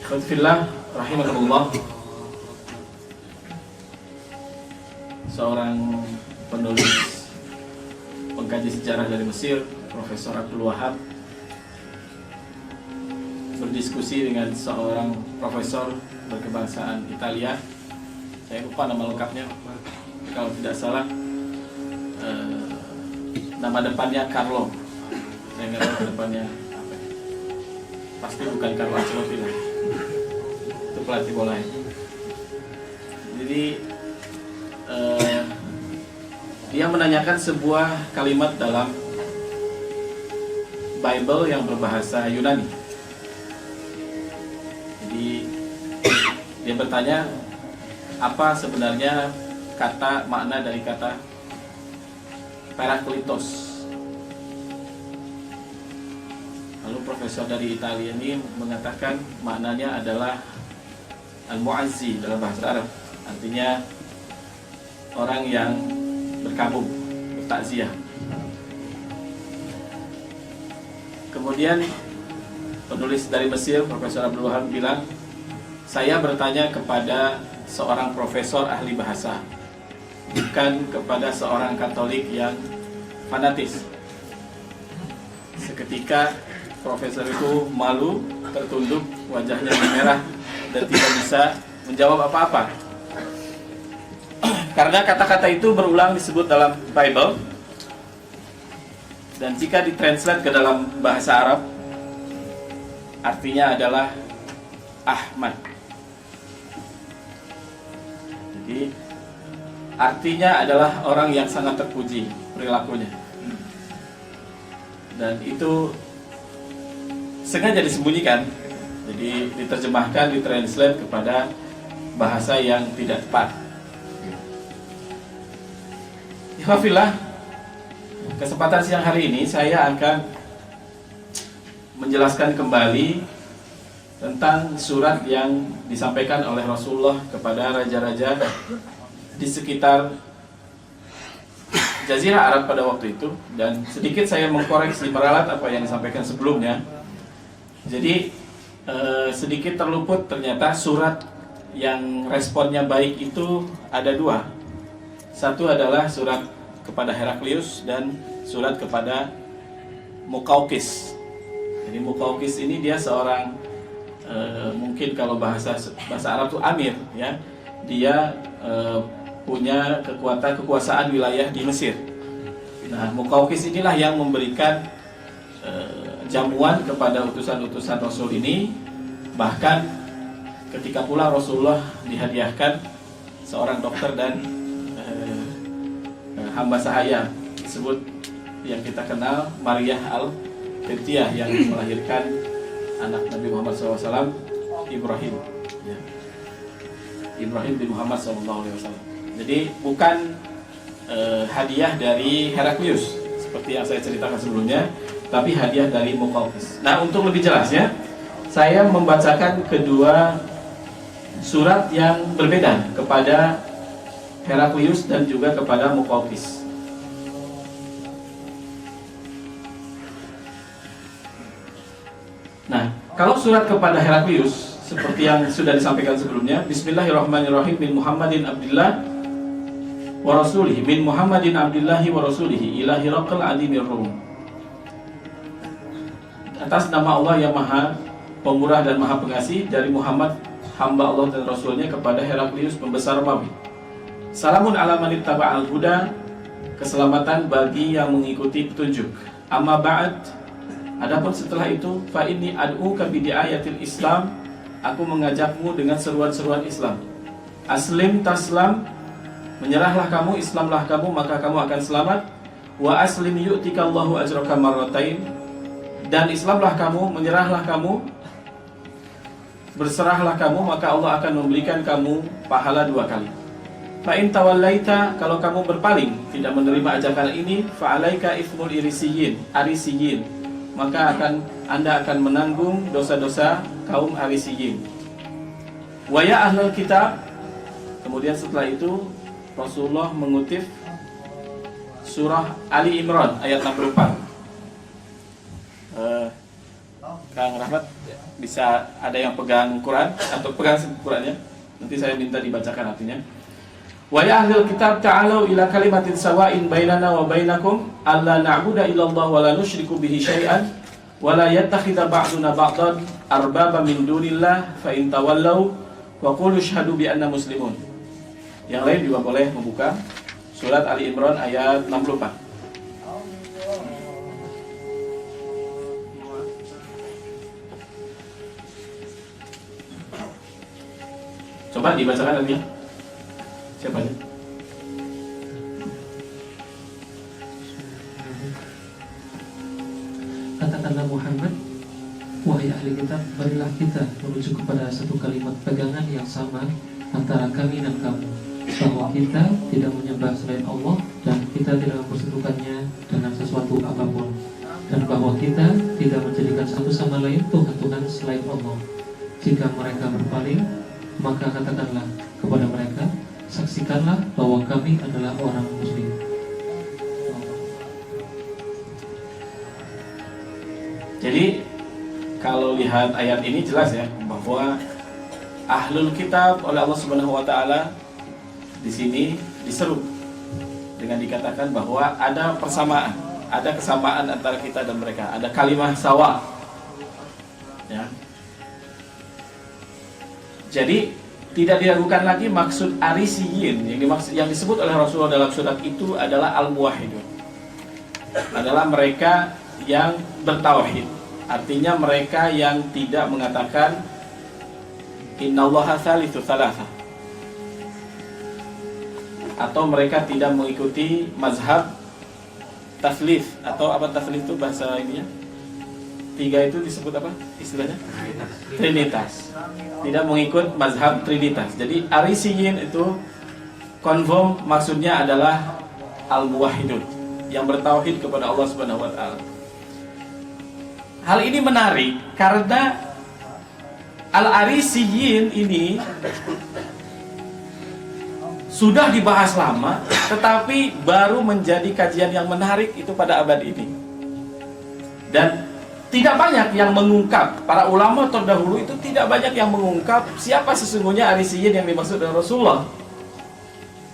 Alhamdulillah, rahimahullah. Seorang penulis pengkaji sejarah dari Mesir, Profesor Abdul Wahab, berdiskusi dengan seorang profesor berkebangsaan Italia. Saya lupa nama lengkapnya, kalau tidak salah nama depannya Carlo. Saya nggak tahu depannya apa. Pasti bukan Carlo Ancelotti lah. Itu pelatih bola ya. Jadi dia menanyakan sebuah kalimat dalam Bible yang berbahasa Yunani. Jadi dia bertanya, apa sebenarnya makna dari kata Parakletos. Lalu profesor dari Italia ini mengatakan maknanya adalah Al-Mu'azzi dalam bahasa Arab. Artinya orang yang berkabung, bertakziah. Kemudian penulis dari Mesir, Profesor Abdul Wahab bilang, saya bertanya kepada seorang profesor ahli bahasa, bukan kepada seorang Katolik yang fanatis. Seketika profesor itu malu, tertunduk, wajahnya merah dan tidak bisa menjawab apa-apa. Karena kata-kata itu berulang disebut dalam Bible, dan jika ditranslate ke dalam bahasa Arab, artinya adalah Ahmad. Jadi artinya adalah orang yang sangat terpuji perilakunya. Dan itu sengaja disembunyikan. Jadi diterjemahkan, ditranslate kepada bahasa yang tidak tepat. Alhamdulillah, kesempatan siang hari ini saya akan menjelaskan kembali tentang surat yang disampaikan oleh Rasulullah kepada raja-raja di sekitar Jazirah Arab pada waktu itu, dan sedikit saya mengkoreksi meralat apa yang disampaikan sebelumnya. Jadi sedikit terluput, ternyata surat yang responnya baik itu ada dua. Satu adalah surat kepada Heraklius dan surat kepada Muqawqis. Jadi Muqawqis ini dia seorang mungkin kalau bahasa Arab itu amir, ya. Dia punya kekuasaan wilayah di Mesir. Nah, Muqawqis inilah yang memberikan jamuan kepada utusan-utusan Rasul ini. Bahkan ketika pula Rasulullah dihadiahkan seorang dokter dan hamba sahaya, disebut yang kita kenal Maria Al-Qibtiyah, yang melahirkan anak Nabi Muhammad SAW, Ibrahim, ya. Ibrahim bin Muhammad SAW. Jadi bukan hadiah dari Heraklius seperti yang saya ceritakan sebelumnya, tapi hadiah dari Muqawqis. Nah, untuk lebih jelasnya, saya membacakan kedua surat yang berbeda kepada Heraklius dan juga kepada Muqawqis. Nah, kalau surat kepada Heraklius seperti yang sudah disampaikan sebelumnya, Bismillahirrahmanirrahim, min Muhammadin Abdillah wa Rasulihi, min Muhammadin Abdillahi wa Rasulihi ila Hiraqal Adimir Rum. Atas nama Allah yang Maha Pemurah dan Maha Pengasih, dari Muhammad hamba Allah dan Rasulnya kepada Heraklius pembesar Romawi. Salamun ala man ittaba'al huda, keselamatan bagi yang mengikuti petunjuk. Amma ba'd, adapun setelah itu, fa inni ad'uka bi ayatil Islam, aku mengajakmu dengan seruan-seruan Islam. Aslim taslam, menyerahlah kamu, Islamlah kamu, maka kamu akan selamat. Wa aslim yu'tikallahu ajraka marratain, dan Islamlah kamu, menyerahlah kamu, berserahlah kamu, maka Allah akan memberikan kamu pahala 2 kali. Fa'in tawallaita, kalau kamu berpaling, tidak menerima ajakan ini, fa'alaika ithmul arisiyin, maka Anda akan menanggung dosa-dosa kaum Arisiyin. Wa ya ahlul kitab, kemudian setelah itu Rasulullah mengutip surah Ali Imran ayat 64. Kang Rahmat bisa ada yang pegang Quran atau pegang Qurannya. Nanti saya minta dibacakan artinya. Wa ya ahlul kitab ta'alu ila kalimatin sawa'in bainana wa bainakum alla na'budu illallah wa la nusyriku bihi syai'an wa la yattakhidha ba'duna ba'dan arbaba min dunillah fa in tawallaw wa qulu asyhadu bi anna muslimun. Yang lain juga boleh membuka surat Ali Imran ayat 64. Coba dibacakan lagi. Siapa ini? Katakanlah Muhammad, wahai ahli kitab, marilah kita menuju kepada satu kalimat pegangan yang sama antara kami dan kamu, bahwa kita tidak menyembah selain Allah dan kita tidak mempersekutukannya dengan sesuatu apapun, dan bahwa kita tidak menjadikan satu sama lain Tuhan-Tuhan selain Allah. Jika mereka berpaling, maka katakanlah kepada mereka, saksikanlah bahwa kami adalah orang muslim. Jadi kalau lihat ayat ini jelas ya bahwa ahlul kitab oleh Allah Subhanahu wa taala di sini diseru dengan dikatakan bahwa ada persamaan, ada kesamaan antara kita dan mereka, ada kalimah sawa. Ya. Jadi tidak diragukan lagi maksud arisiyin yang disebut oleh Rasulullah dalam surat itu adalah al-muwahhidun. Adalah mereka yang bertauhid. Artinya mereka yang tidak mengatakan innallaha tsalitsu tsalatsa. Atau mereka tidak mengikuti mazhab taslits atau apa taslits itu bahasa ininya? Tiga itu disebut apa istilahnya? Trinitas. Tidak mengikut mazhab Trinitas. Jadi arisiyin itu confirm maksudnya adalah al-muwahhidun, yang bertauhid kepada Allah Subhanahu wa taala. Hal ini menarik karena al-arisiyin ini sudah dibahas lama, tetapi baru menjadi kajian yang menarik itu pada abad ini. Dan tidak banyak yang mengungkap, para ulama terdahulu itu tidak banyak yang mengungkap siapa sesungguhnya arisiyin yang dimaksud oleh Rasulullah.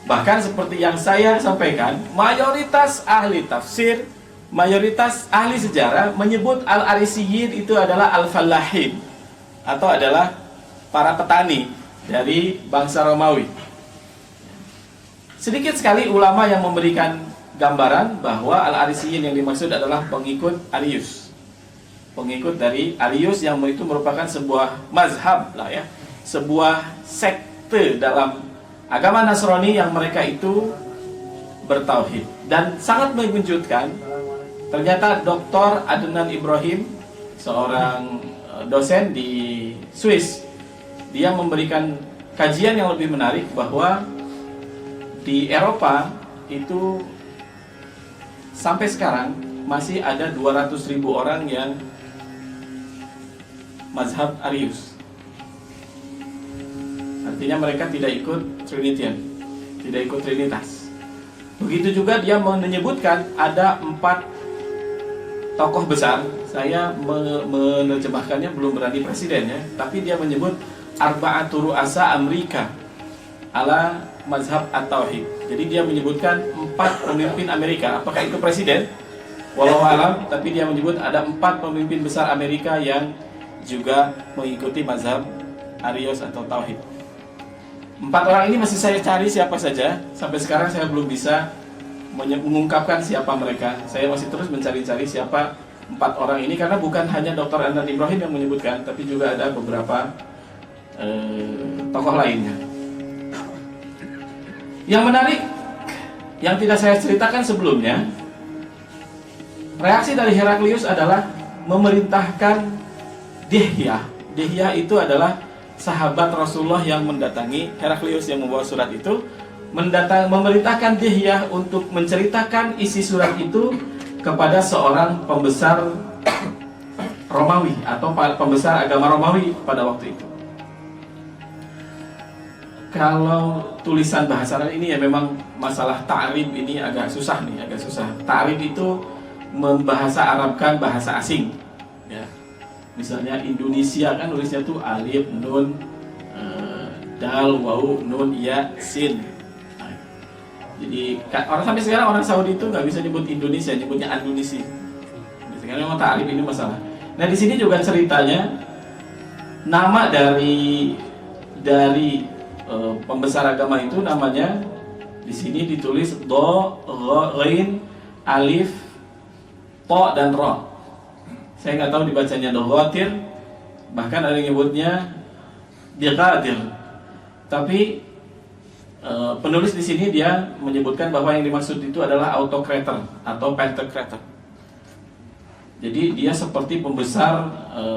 Bahkan seperti yang saya sampaikan, mayoritas ahli tafsir, mayoritas ahli sejarah menyebut al-arisiyin itu adalah al-fallahin, atau adalah para petani dari bangsa Romawi. Sedikit sekali ulama yang memberikan gambaran bahwa al-arisiyin yang dimaksud adalah pengikut Arius. Pengikut dari Arius yang itu merupakan sebuah mazhab lah ya, sebuah sekte dalam agama Nasrani yang mereka itu bertauhid. Dan sangat mengejutkan, ternyata Dr. Adnan Ibrahim, seorang dosen di Swiss, dia memberikan kajian yang lebih menarik bahwa di Eropa itu sampai sekarang masih ada 200.000 orang yang mazhab Arius. Artinya mereka tidak ikut Trinitian, tidak ikut Trinitas. Begitu juga dia menyebutkan ada 4 tokoh besar. Saya menerjemahkannya belum berani presiden ya, tapi dia menyebut arba'atu ru'asa Amerika ala mazhab at-tauhid. Jadi dia menyebutkan 4 pemimpin Amerika. Apakah itu presiden? Wallahu alam, tapi dia menyebut ada 4 pemimpin besar Amerika yang juga mengikuti mazhab Arius atau tauhid. 4 orang ini masih saya cari siapa saja. Sampai sekarang saya belum bisa mengungkapkan siapa mereka. Saya masih terus mencari-cari siapa 4 orang ini, karena bukan hanya Dr. Adnan Ibrahim yang menyebutkan, tapi juga ada beberapa tokoh lainnya. Yang menarik yang tidak saya ceritakan sebelumnya, reaksi dari Heraklius adalah memerintahkan Dihyah. Dihyah itu adalah sahabat Rasulullah yang mendatangi Heraklius yang membawa surat itu, memerintahkan Dihyah untuk menceritakan isi surat itu kepada seorang pembesar Romawi atau pembesar agama Romawi pada waktu itu. Kalau tulisan bahasa Arab ini ya memang masalah ta'rib ini agak susah nih, agak susah. Ta'rib itu membahasa Arabkan bahasa asing, ya. Misalnya Indonesia kan nulisnya tuh alif, nun, dal, waw, nun, ya, sin. Nah, jadi orang sampai sekarang orang Saudi itu nggak bisa nyebut Indonesia, nyebutnya Indonesia. Sekarang memang ta'rif ini masalah. Nah di sini juga ceritanya nama dari pembesar agama itu namanya di sini ditulis do, ghain, alif, to dan ro. Saya nggak tahu dibacanya dogotir, bahkan ada yang nyebutnya diqadir. Tapi penulis di sini dia menyebutkan bahwa yang dimaksud itu adalah autocrator atau pantocrator. Jadi dia seperti pembesar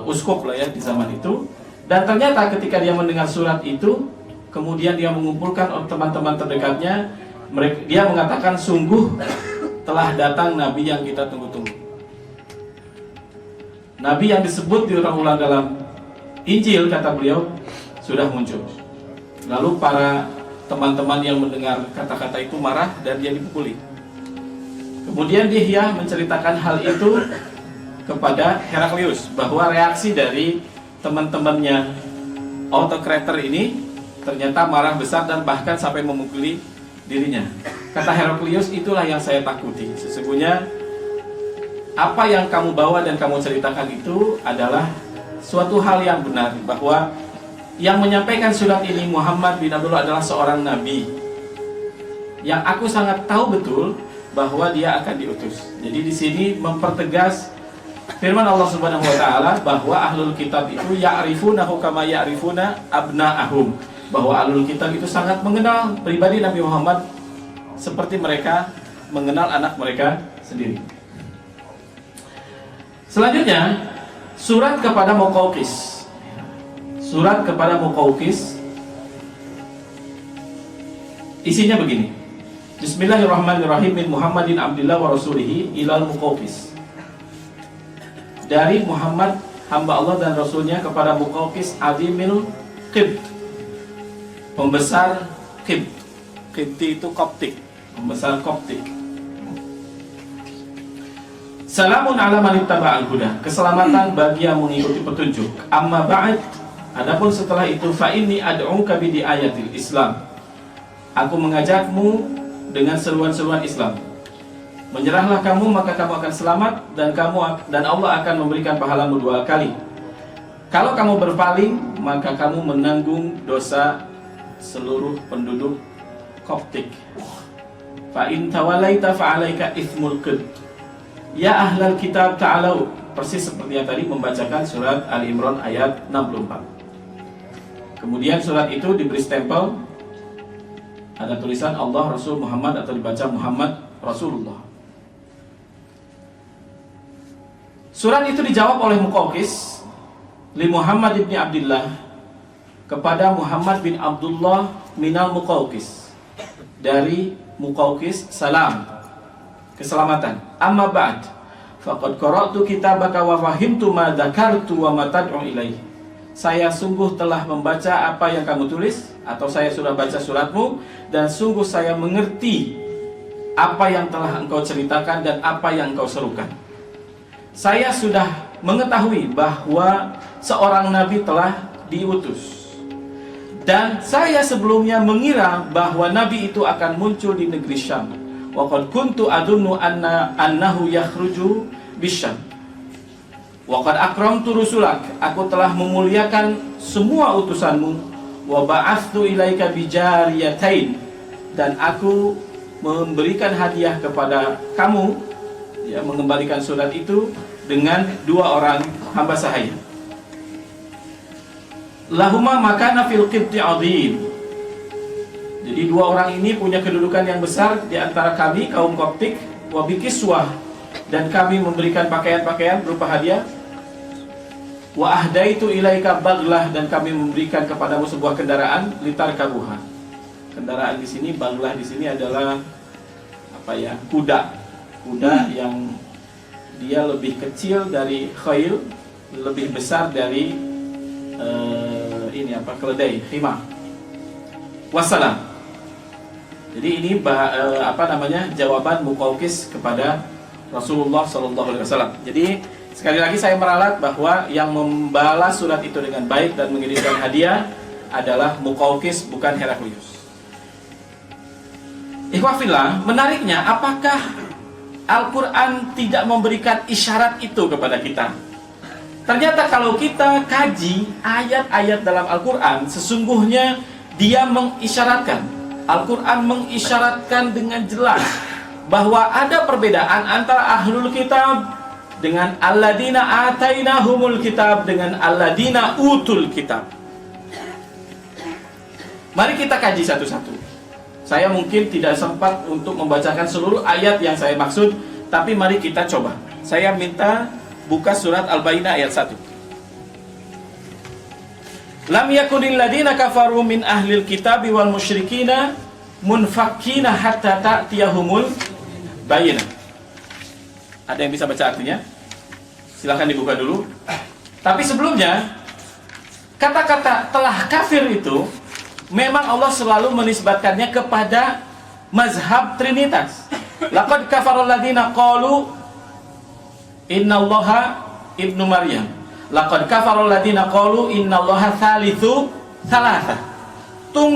uskup lah ya di zaman itu. Dan ternyata ketika dia mendengar surat itu, kemudian dia mengumpulkan teman-teman terdekatnya, dia mengatakan sungguh telah datang Nabi yang kita tunggu-tunggu. Nabi yang disebut diulang-ulang dalam Injil, kata beliau, sudah muncul. Lalu para teman-teman yang mendengar kata-kata itu marah dan dia dipukuli. Kemudian Dihya menceritakan hal itu kepada Heraklius, bahwa reaksi dari teman-temannya autocrator ini ternyata marah besar dan bahkan sampai memukuli dirinya. Kata Heraklius, itulah yang saya takuti. Sesungguhnya apa yang kamu bawa dan kamu ceritakan itu adalah suatu hal yang benar, bahwa yang menyampaikan surat ini Muhammad bin Abdullah adalah seorang nabi yang aku sangat tahu betul bahwa dia akan diutus. Jadi di sini mempertegas firman Allah Subhanahu wa taala bahwa ahlul kitab itu ya'rifunahu kama ya'rifuna abna'ahum, bahwa ahlul kitab itu sangat mengenal pribadi Nabi Muhammad seperti mereka mengenal anak mereka sendiri. Selanjutnya, surat kepada Muqawqis. Surat kepada Muqawqis isinya begini. Bismillahirrahmanirrahim, min Muhammadin abdillah wa rasulihi ilal Muqawqis. Dari Muhammad hamba Allah dan Rasulnya kepada Muqawqis Adimil Qibt, pembesar Qibt. Qibti itu Koptik, pembesar Koptik. Salamun ala man ittaba'al huda, keselamatan bagi yang mengikuti petunjuk. Amma ba'd, adapun setelah itu, fa inni ad'uka bi ayatil Islam, aku mengajakmu dengan seruan-seruan Islam. Menyerahlah kamu maka kamu akan selamat, dan Allah akan memberikan pahalamu 2 kali. Kalau kamu berpaling maka kamu menanggung dosa seluruh penduduk Koptik. Fa in tawallaita fa 'alaika itsmul qibt. Ya ahlal kitab ta'alau, persis seperti yang tadi membacakan surat Ali Imran ayat 64. Kemudian surat itu diberi stempel, ada tulisan Allah Rasul Muhammad atau dibaca Muhammad Rasulullah. Surat itu dijawab oleh Muqawqis li Muhammad ibn Abdullah, kepada Muhammad bin Abdullah minal Muqawqis, dari Muqawqis salam, keselamatan. Amma ba'd, faqad qara'tu kitabaka wa fahimtu ma dzakartu wa ma tad'u ilaihi. Saya sungguh telah membaca apa yang kamu tulis, atau saya sudah baca suratmu, dan sungguh saya mengerti apa yang telah engkau ceritakan dan apa yang engkau serukan. Saya sudah mengetahui bahwa seorang nabi telah diutus, dan saya sebelumnya mengira bahwa nabi itu akan muncul di negeri Syam. Wa qad kuntu adunnu annahu yakhruju bisyam. Wa qad akramtu rusulak, aku telah memuliakan semua utusanmu. Wa ba'athtu ilaika bijariyatain, dan aku memberikan hadiah kepada kamu, ya, mengembalikan surat itu dengan 2 orang hamba sahaya. Lahuma makana fil qibti azim. Jadi 2 orang ini punya kedudukan yang besar di antara kami kaum Koptik. Wa bikiswah, dan kami memberikan pakaian-pakaian berupa hadiah. Wa ahdaitu ilaika baglah, dan kami memberikan kepadamu sebuah kendaraan, litarkabuha. Kendaraan di sini, baglah di sini adalah apa ya? Kuda yang dia lebih kecil dari khail, lebih besar dari keledai, khimar. Wassalam. Jadi ini jawaban Muqawqis kepada Rasulullah SAW. Jadi Sekali lagi saya meralat bahwa yang membalas surat itu dengan baik dan mengirimkan hadiah adalah Muqawqis, bukan Heraklius. Ikhwafillah, menariknya apakah Al-Quran tidak memberikan isyarat itu kepada kita? Ternyata kalau kita kaji ayat-ayat dalam Al-Quran, sesungguhnya dia mengisyaratkan. Al-Quran mengisyaratkan dengan jelas bahwa ada perbedaan antara ahlul kitab dengan alladzina atainahumul kitab dengan alladzina utul kitab. Mari kita kaji satu-satu. Saya mungkin tidak sempat untuk membacakan seluruh ayat yang saya maksud, tapi mari kita coba. Saya minta buka surat Al-Baqarah ayat 1. Lam yakunil ladina kafaru min ahlil kitabi wal musyrikina munfakkina hatta ta'tiyahumul bayyinah. Ada yang bisa baca artinya? Silahkan dibuka dulu. Tapi sebelumnya, kata-kata telah kafir itu memang Allah selalu menisbatkannya kepada mazhab Trinitas. Laqad kafarul ladina qalu innallaha ibnu Maryam. Laqad kafarul ladina qalu innallaha thalithu thalatha.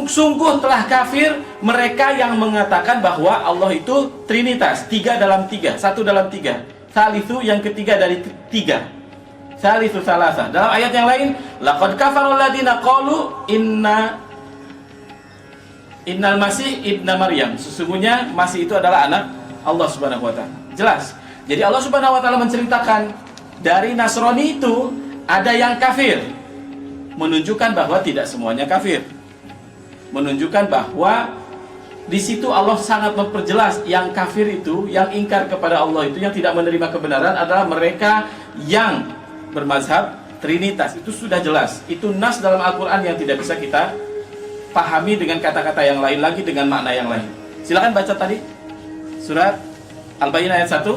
Sungguh telah kafir mereka yang mengatakan bahwa Allah itu Trinitas, 3 dalam 3, 1 dalam 3. Thalithu yang ketiga dari 3. Thalithu thalatha. Dalam ayat yang lain, laqad kafarul ladina qalu Innal Masih ibna Maryam. Sesungguhnya Masih itu adalah anak Allah Subhanahu wa taala. Jelas. Jadi Allah Subhanahu wa taala menceritakan dari Nasrani itu ada yang kafir. Menunjukkan bahwa tidak semuanya kafir. Menunjukkan bahwa di situ Allah sangat memperjelas yang kafir itu, yang ingkar kepada Allah itu, yang tidak menerima kebenaran adalah mereka yang bermazhab Trinitas. Itu sudah jelas. Itu nas dalam Al-Qur'an yang tidak bisa kita pahami dengan kata-kata yang lain lagi, dengan makna yang lain. Silakan baca tadi surat Al-Baqarah ayat 1.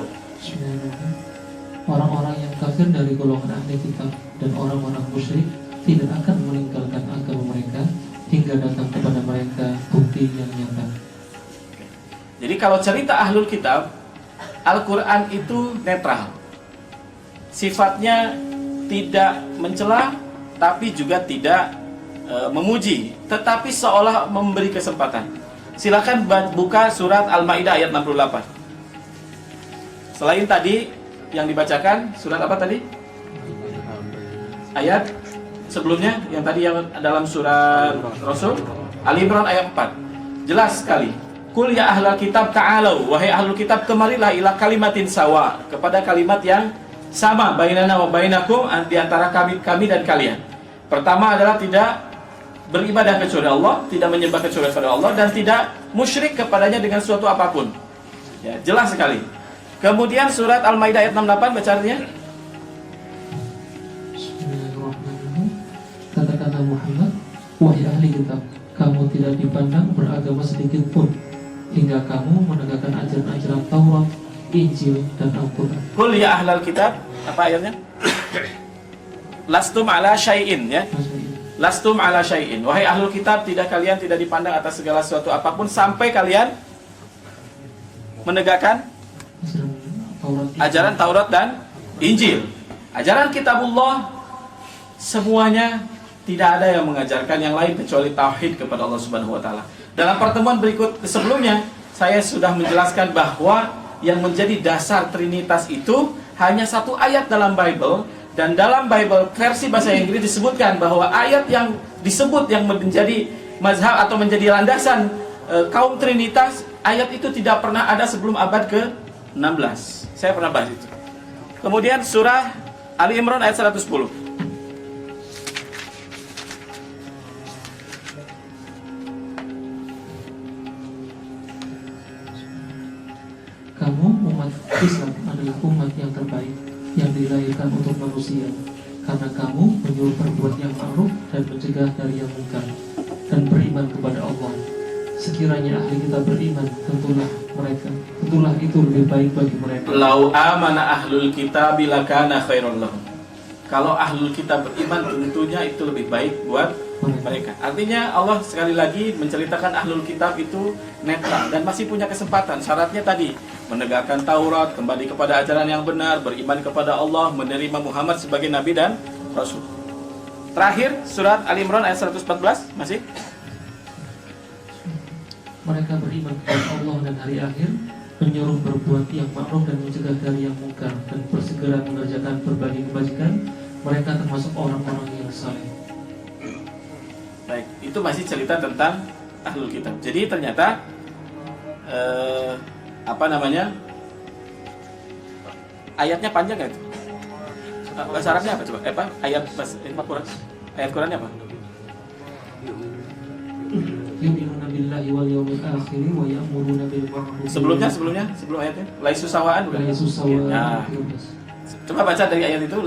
Orang-orang yang kafir dari golongan ahli kitab dan orang-orang musyrik tidak akan meninggalkan agama mereka hingga datang kepada mereka bukti yang nyata. Jadi kalau cerita ahlul kitab, Al-Quran itu netral. Sifatnya tidak mencela, tapi juga tidak memuji, tetapi seolah memberi kesempatan. Silakan buka surat Al-Maidah ayat 68. Selain tadi yang dibacakan, surat apa tadi? Ayat sebelumnya yang tadi yang dalam surat Rasul Ali Imran ayat 4. Jelas sekali. Qul ya ahlal kitab ta'alau, wahai ahlul kitab kemarilah ila kalimatin sawa, kepada kalimat yang sama bainana wa bainakum, di antara kami dan kalian. Pertama adalah tidak beribadah kecuali Allah, tidak menyembah kecuali kepada Allah, dan tidak musyrik kepadanya dengan suatu apapun. Ya, jelas sekali. Kemudian surat Al-Maidah ayat 68 bacanya. Bismillahirrahmanirrahim. Katakanlah Muhammad, wahai ahli kitab, kamu tidak dipandang beragama sedikit pun hingga kamu menegakkan ajaran-ajaran Taurat, Injil, dan Al-Quran. Qul ya ahlal kitab, apa ayatnya? Lastum ala syai'in, ya. Lastum ala syai'in. Wahai ahlul kitab, kalian tidak dipandang atas segala sesuatu apapun sampai kalian menegakkan ajaran Taurat dan Injil. Ajaran kitabullah semuanya tidak ada yang mengajarkan yang lain kecuali tauhid kepada Allah Subhanahu wa taala. Dalam pertemuan berikut sebelumnya saya sudah menjelaskan bahwa yang menjadi dasar Trinitas itu hanya satu ayat dalam Bible. Dan dalam Bible versi bahasa Inggris disebutkan bahwa ayat yang disebut yang menjadi mazhab atau menjadi landasan kaum Trinitas, ayat itu tidak pernah ada sebelum abad ke-16. Saya pernah bahas itu. Kemudian surah Ali Imran ayat 110. Kamu umat Islam adalah umat yang terbaik yang dilahirkan untuk manusia, karena kamu menyuruh berbuat yang ma'ruf dan mencegah dari yang munkar, dan beriman kepada Allah. Sekiranya ahli kita beriman, tentulah itu lebih baik bagi mereka. Lau amana ahlul kitab lakana khairul lahum. Kalau ahlul kitab beriman, tentunya itu lebih baik buat mereka. Artinya Allah sekali lagi menceritakan ahlul kitab itu netral dan masih punya kesempatan. Syaratnya tadi menegakkan Taurat, kembali kepada ajaran yang benar, beriman kepada Allah, menerima Muhammad sebagai nabi dan rasul. Terakhir surat Ali Imran ayat 114 masih. Mereka beriman kepada Allah dan hari akhir, menyuruh berbuat yang ma'ruf dan mencegah dari yang mungkar, dan bersegera mengerjakan berbagai kebajikan. Mereka termasuk orang-orang yang saleh. Baik, itu masih cerita tentang ahlul kitab. Jadi ternyata ayatnya panjang nggak itu? Bahasa Arabnya apa coba? Ayat Quran? Ayat Qurannya apa? Yu'minuna billahi wal yawmil akhir wa ya'muruna bil ma'ruf. Sebelum ayatnya laisu sawaan bukan? Laisu sawaan. Nah, coba baca dari ayat itu,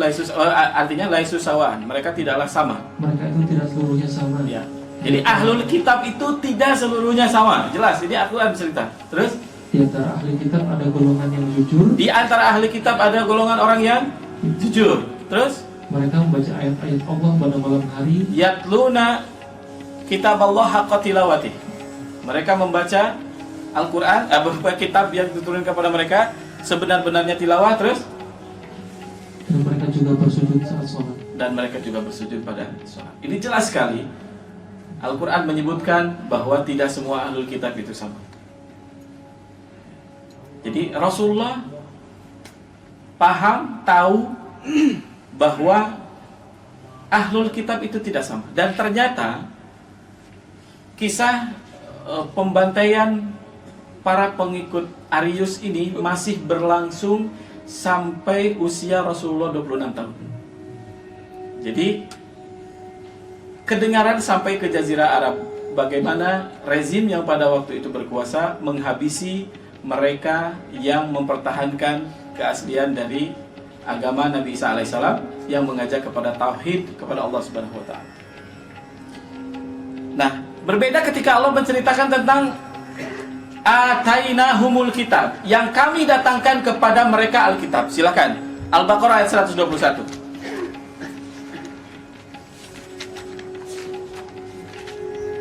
artinya laisu sawaan, mereka tidaklah sama. Mereka itu tidak seluruhnya sama. Ya. Jadi ahlul kitab itu tidak seluruhnya sama. Jelas, ini aku akan cerita. Terus di antara ahli kitab ada golongan yang jujur. Di antara ahli kitab ada golongan orang yang jujur. Terus mereka membaca ayat-ayat Allah pada malam hari. Yatluna kitab Allah haqqa tilawati. Mereka membaca Al-Quran, kitab yang diturunkan kepada mereka sebenar-benarnya tilawah. Terus dan mereka juga bersujud saat sholat. Dan mereka juga bersujud pada sholat. Ini jelas sekali Al-Quran menyebutkan bahwa tidak semua ahlul kitab itu sama. Jadi Rasulullah paham, tahu bahwa ahlul kitab itu tidak sama. Dan ternyata kisah pembantaian para pengikut Arius ini masih berlangsung sampai usia Rasulullah 26 tahun. Jadi kedengaran sampai ke Jazirah Arab bagaimana rezim yang pada waktu itu berkuasa menghabisi mereka yang mempertahankan keaslian dari agama Nabi Isa alaihissalam yang mengajak kepada tauhid kepada Allah Subhanahu wa taala. Nah, berbeda ketika Allah menceritakan tentang atainahumul kitab, yang kami datangkan kepada mereka Alkitab. Silakan Al-Baqarah ayat 121.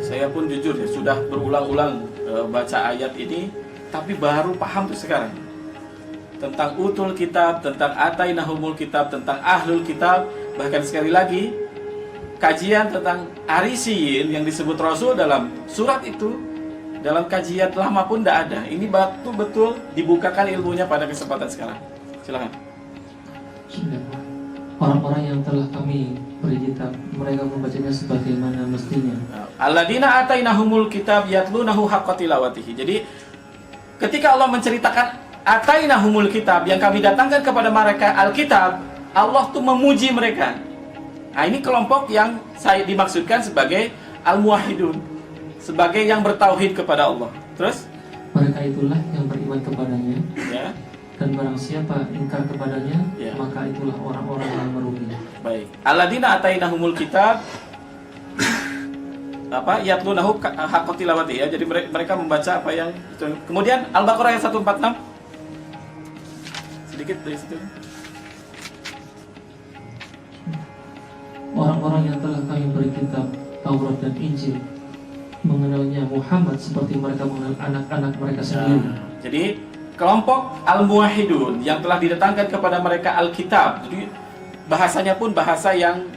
Saya pun jujur ya, sudah berulang-ulang baca ayat ini, tapi baru paham tuh sekarang tentang utul kitab, tentang atainahumul kitab, tentang ahlul kitab. Bahkan sekali lagi kajian tentang Arisiyin yang disebut Rasul dalam surat itu, dalam kajian lama pun tidak ada. Ini betul-betul dibukakan ilmunya pada kesempatan sekarang. Silakan. Orang-orang yang telah kami beri kitab, mereka membacanya sebagaimana mestinya. Alladzina atainahumul kitab yatlunahu haqqa tilawatihi. Jadi ketika Allah menceritakan atainahumul kitab, yang kami datangkan kepada mereka Alkitab, Allah tuh memuji mereka. Nah, ini kelompok yang saya dimaksudkan sebagai al-muwahhidun, sebagai yang bertauhid kepada Allah. Terus mereka itulah yang beriman kepadanya, ya. Dan barang siapa ingkar kepadanya, ya, maka itulah orang-orang yang merugi. Baik. Alladzina atainahumul kitab yatlunahu haqqa tilawati, ya. Jadi mereka membaca apa yang itu. Kemudian Al-Baqarah ayat 146. Sedikit dari situ. Orang-orang yang telah kami beri kitab Taurat dan Injil mengenalnya Muhammad seperti mereka mengenal anak-anak mereka sendiri. Jadi kelompok al-muwahhidun yang telah didatangkan kepada mereka Alkitab. Jadi bahasanya pun bahasa yang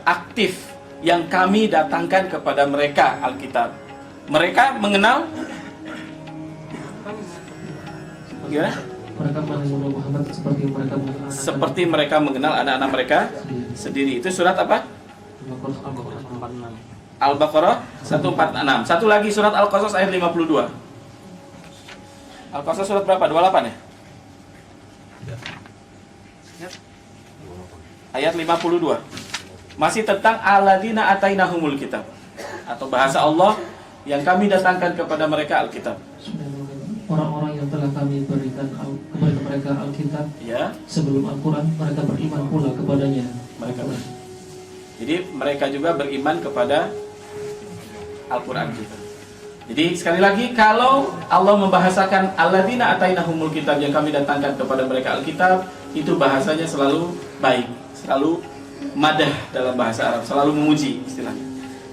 aktif, yang kami datangkan kepada mereka Alkitab. Mereka mengenal gimana? Mereka mengenal Muhammad seperti mereka mengenal anak-anak mereka sendiri. Itu surat apa? Al-Baqarah 146. Satu lagi surat Al-Qasas ayat 52. Al-Qasas surat berapa? 28 ya? Ayat 52. Masih tentang alladzina atainahumul kitab, atau bahasa Allah yang kami datangkan kepada mereka Alkitab. Orang-orang yang telah kami berikan kepada mereka Alkitab, ya, sebelum Al-Quran, mereka beriman pula kepadanya. Jadi mereka juga beriman kepada Al-Quran kita. Jadi sekali lagi, kalau Allah membahasakan alladzina atainahumul kitab, yang kami datangkan kepada mereka Alkitab, itu bahasanya selalu baik, selalu madah dalam bahasa Arab, selalu memuji istilahnya.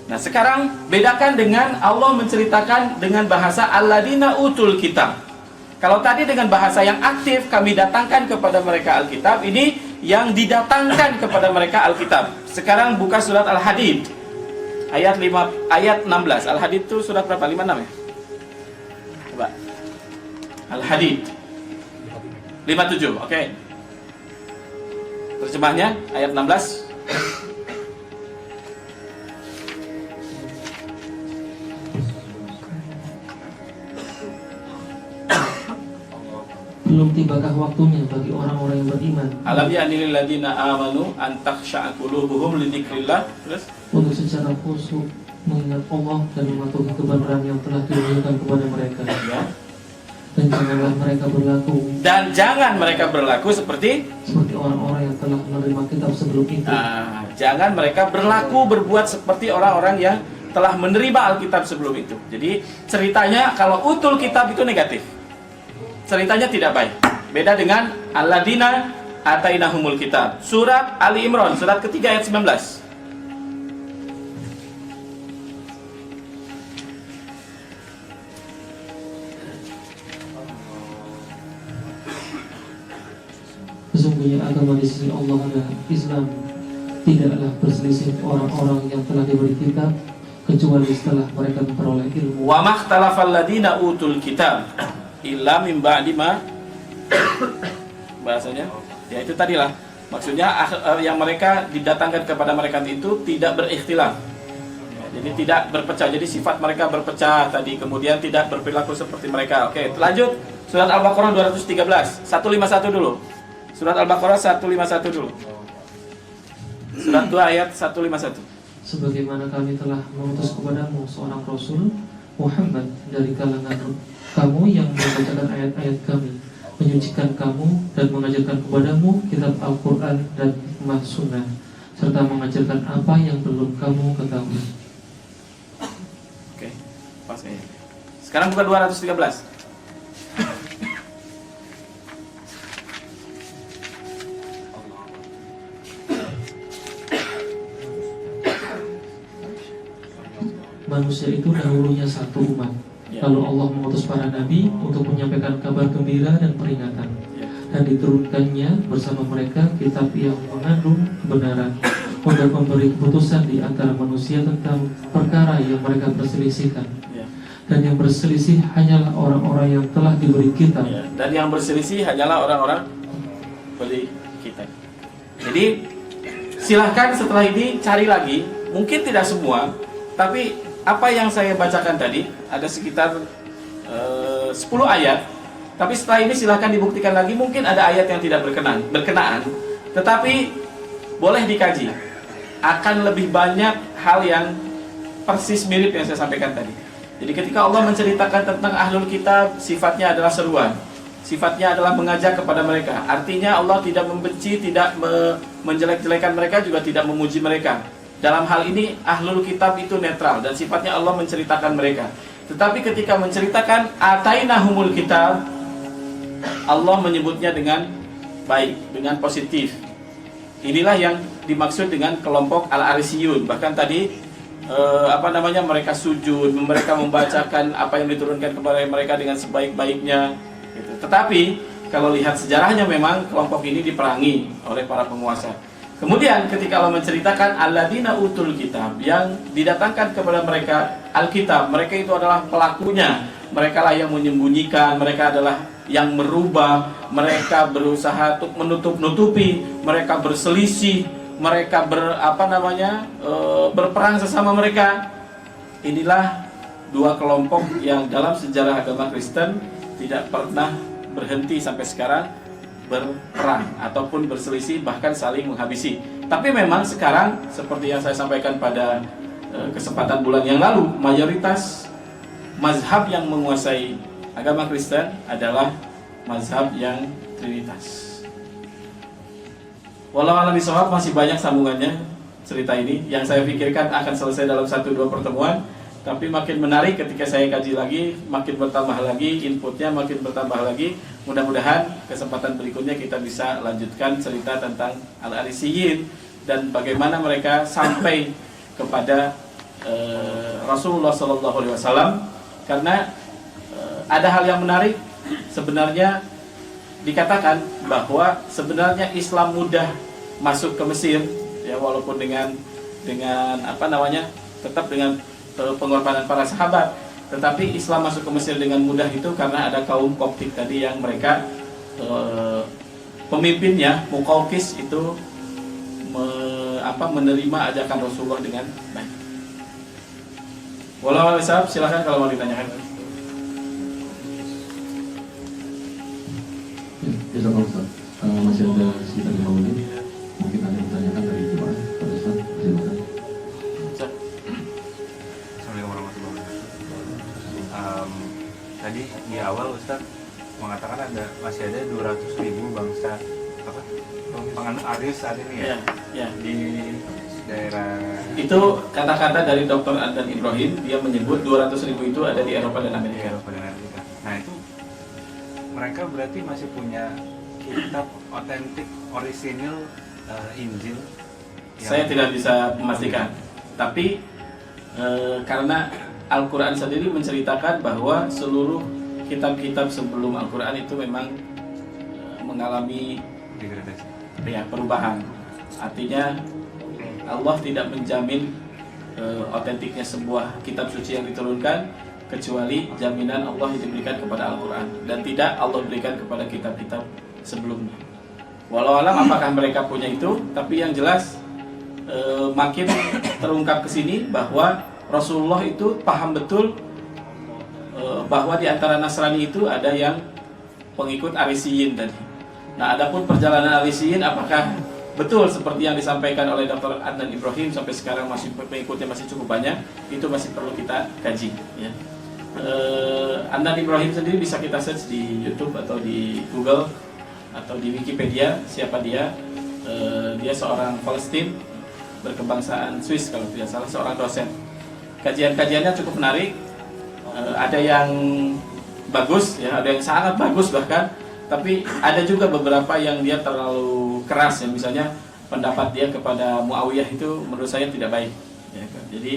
Nah, sekarang bedakan dengan Allah menceritakan dengan bahasa alladzina utul kitab. Kalau tadi dengan bahasa yang aktif, kami datangkan kepada mereka Alkitab, ini yang didatangkan kepada mereka Alkitab. Sekarang buka surat Al-Hadid ayat 16. Al-Hadid itu surat berapa? 56 ya? Coba. Al-Hadid 57, oke. Terjemahnya ayat 16. Belum tibakah waktunya bagi orang-orang yang beriman Alam ya'ni lil ladzina amanu an takhsha'a qulubuhum li dzikrillah. Terus untuk secara khusyuk mengingat Allah dan mematuhi kebenaran yang telah diwahyukan kepada mereka. ya. Dan janganlah mereka berlaku Dan jangan mereka berlaku seperti orang-orang yang telah menerima kitab sebelum itu. jangan mereka berlaku berbuat seperti orang-orang yang telah menerima Alkitab sebelum itu. Jadi ceritanya kalau utul kitab itu negatif. Ceritanya tidak baik. Beda dengan alladzina atainahumul kitab. Surat Ali Imran, surat ketiga ayat 19. Sesungguhnya agama di sisi Allah adalah Islam. Tidaklah berselisih orang-orang yang telah diberi kitab kecuali setelah mereka memperoleh ilmu. Wa makhtalafal ladzina utul kitab illa min ba'di ma bahasanya ya itu tadilah maksudnya yang mereka didatangkan kepada mereka itu tidak berikhtilaf ya, jadi tidak berpecah, jadi sifat mereka berpecah tadi, kemudian tidak berperilaku seperti mereka. Oke, lanjut surat Al-Baqarah 213 151 dulu. Surat Al-Baqarah 151 dulu. Surat 2 ayat 151. Sebagaimana kami telah mengutus kepadamu seorang Rasul Muhammad dari kalangan kamu yang membacakan ayat-ayat kami, menyucikan kamu dan mengajarkan kepadamu kitab Al-Quran dan hikmah sunnah, serta mengajarkan apa yang belum kamu ketahui. Oke, pas ya. Sekarang buka 213. Manusia itu dahulunya satu umat. Ya. Lalu Allah mengutus para nabi untuk menyampaikan kabar gembira dan peringatan. Ya. Dan diturunkannya bersama mereka kitab yang mengandung kebenaran untuk memberi keputusan di antara manusia tentang perkara yang mereka perselisihkan. Ya. Dan yang berselisih hanyalah orang-orang yang telah diberi kitab. Ya. Dan yang berselisih hanyalah orang-orang beli kitab. Jadi silahkan setelah ini cari lagi, mungkin tidak semua, tapi apa yang saya bacakan tadi ada sekitar 10 ayat. Tapi setelah ini silahkan dibuktikan lagi, mungkin ada ayat yang tidak berkenaan, tetapi boleh dikaji. Akan lebih banyak hal yang persis mirip yang saya sampaikan tadi. Jadi ketika Allah menceritakan tentang ahlul kitab, sifatnya adalah seruan, sifatnya adalah mengajak kepada mereka. Artinya Allah tidak membenci, tidak menjelek-jelekan mereka, juga tidak memuji mereka. Dalam hal ini ahlul kitab itu netral dan sifatnya Allah menceritakan mereka. Tetapi ketika menceritakan atainahumul kitab, Allah menyebutnya dengan baik, dengan positif. Inilah yang dimaksud dengan kelompok al-arisiyun. Bahkan tadi mereka sujud, mereka membacakan apa yang diturunkan kepada mereka dengan sebaik-baiknya gitu. Tetapi kalau lihat sejarahnya memang kelompok ini diperangi oleh para penguasa. Kemudian ketika Allah menceritakan alladzina utul kitab, yang didatangkan kepada mereka Alkitab, mereka itu adalah pelakunya. Mereka lah yang menyembunyikan, mereka adalah yang merubah, mereka berusaha untuk menutup-nutupi, mereka berselisih, mereka berperang sesama mereka. Inilah dua kelompok yang dalam sejarah agama Kristen tidak pernah berhenti sampai sekarang berperang ataupun berselisih, bahkan saling menghabisi. Tapi memang sekarang seperti yang saya sampaikan pada kesempatan bulan yang lalu, mayoritas mazhab yang menguasai agama Kristen adalah mazhab yang Trinitas. Walau alam bisawab, masih banyak sambungannya cerita ini yang saya pikirkan akan selesai dalam 1-2 pertemuan. Tapi makin menarik ketika saya kaji lagi, makin bertambah lagi, inputnya makin bertambah lagi. Mudah-mudahan kesempatan berikutnya kita bisa lanjutkan cerita tentang Al-Arisiyin dan bagaimana mereka sampai kepada Rasulullah Shallallahu Alaihi Wasallam, karena ada hal yang menarik. Sebenarnya dikatakan bahwa sebenarnya Islam mudah masuk ke Mesir, ya, walaupun dengan apa namanya, tetap dengan pengorbanan para sahabat, tetapi Islam masuk ke Mesir dengan mudah itu karena ada kaum Koptik tadi yang mereka pemimpinnya Muqawqis itu menerima ajakan Rasulullah dengan baik. Wallahu a'lam, silakan kalau mau ditanyakan. Ya, Ustaz. Masih ada sekitar 5 menit. Mungkin ada yang ditanyakan dari jemaah pada Ustaz. Silakan. Assalamualaikum warahmatullahi wabarakatuh. Tadi di awal Ustaz mengatakan masih ada 200.000 bangsa penganut Aries saat ini ya? Ya. Di daerah Itu kata-kata dari Dr. Adnan Ibrahim, dia menyebut 200.000 itu ada di Eropa dan Amerika. Eropa dan Amerika. Nah itu mereka berarti masih punya kitab otentik orisinil Injil. Saya tidak bisa memastikan, tapi karena Al-Quran sendiri menceritakan bahwa seluruh kitab-kitab sebelum Al-Quran itu memang mengalami degradasi. Ya, perubahan. Artinya Allah tidak menjamin otentiknya sebuah kitab suci yang diturunkan kecuali jaminan Allah yang diberikan kepada Al-Quran, dan tidak Allah berikan kepada kitab-kitab sebelumnya. Walau alam apakah mereka punya itu, tapi yang jelas makin terungkap ke sini bahwa Rasulullah itu paham betul bahwa di antara Nasrani itu ada yang pengikut Arisiyin tadi. Nah, adapun perjalanan Arisiyin apakah betul seperti yang disampaikan oleh Dr. Adnan Ibrahim sampai sekarang masih pengikutnya masih cukup banyak, itu masih perlu kita kaji, ya. Adnan Ibrahim sendiri bisa kita search di YouTube atau di Google atau di Wikipedia siapa dia. Dia seorang Palestin berkebangsaan Swiss kalau tidak salah, seorang dosen. Kajian-kajiannya cukup menarik. Ada yang bagus, ya, ada yang sangat bagus bahkan, tapi ada juga beberapa yang dia terlalu keras, ya, misalnya pendapat dia kepada Muawiyah itu menurut saya tidak baik, ya, kan? Jadi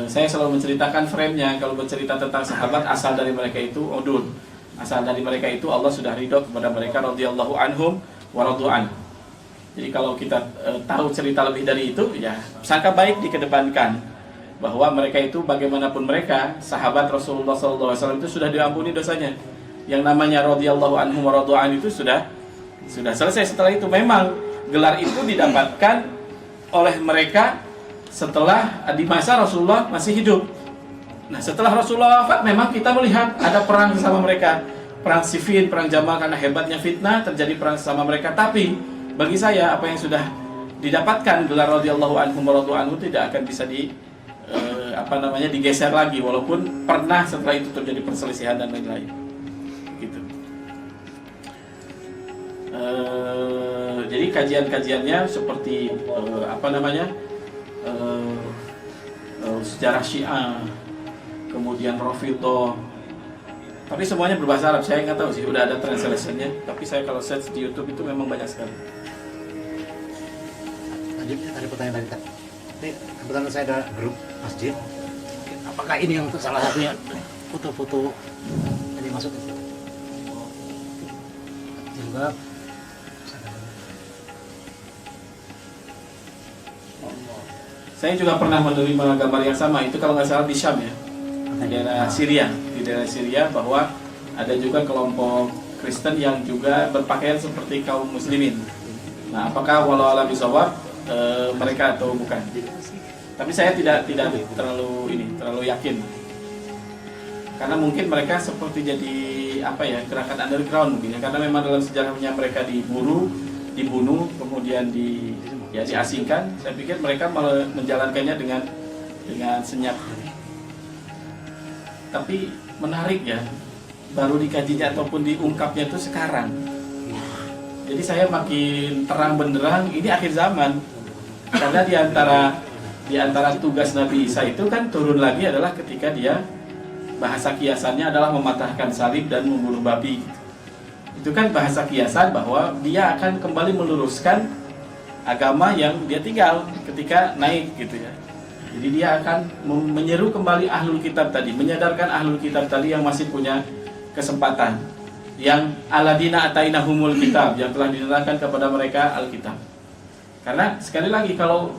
saya selalu menceritakan frame-nya. Kalau bercerita tentang sahabat, asal dari mereka itu udul, asal dari mereka itu Allah sudah ridho kepada mereka, radhiyallahu anhum wa radu anhu. Jadi kalau kita tahu cerita lebih dari itu, ya sangka baik dikedepankan bahwa mereka itu bagaimanapun mereka sahabat Rasulullah SAW itu sudah diampuni dosanya. Yang namanya radhiyallahu anhum wa radu anhu itu sudah selesai. Setelah itu memang gelar itu didapatkan oleh mereka setelah di masa Rasulullah masih hidup. Nah, setelah Rasulullah wafat memang kita melihat ada perang bersama mereka, perang Siffin, perang Jamal, karena hebatnya fitnah terjadi perang sama mereka. Tapi bagi saya apa yang sudah didapatkan gelar radhiyallahu anhum wa radu anhu tidak akan bisa digeser lagi, walaupun pernah setelah itu terjadi perselisihan dan lain-lain. Gitu. Jadi kajian-kajiannya seperti sejarah Syiah, kemudian Rafidhah, tapi semuanya berbahasa Arab. Saya nggak tahu sih, udah ada translation-nya, tapi saya kalau search di YouTube itu memang banyak sekali. Lanjut, ada pertanyaan tadi. Ini kebetulan saya ada grup masjid. Apakah ini yang salah satunya foto-foto tadi masuk itu? Jilbab. Saya juga pernah menerima gambar yang sama, itu kalau nggak salah di Syam, ya, di daerah Syria, bahwa ada juga kelompok Kristen yang juga berpakaian seperti kaum muslimin. Nah, apakah walau alam bisawab mereka atau bukan? Tapi saya tidak terlalu yakin, karena mungkin mereka seperti jadi gerakan underground mungkin, ya, karena memang dalam sejarahnya mereka dibunuh, kemudian diasingkan. Saya pikir mereka malah menjalankannya dengan senyap. Tapi menarik, ya, baru dikajinya ataupun diungkapnya itu sekarang. Jadi saya makin terang benderang ini akhir zaman, karena di antara tugas Nabi Isa itu kan turun lagi adalah ketika dia bahasa kiasannya adalah mematahkan salib dan membunuh babi. Itu kan bahasa kiasan bahwa dia akan kembali meluruskan agama yang dia tinggal ketika naik, gitu ya. Jadi dia akan menyeru kembali ahlul kitab tadi, menyadarkan ahlul kitab tadi yang masih punya kesempatan, yang aladina atainahumul kitab, yang telah dinyatakan kepada mereka alkitab. Karena sekali lagi kalau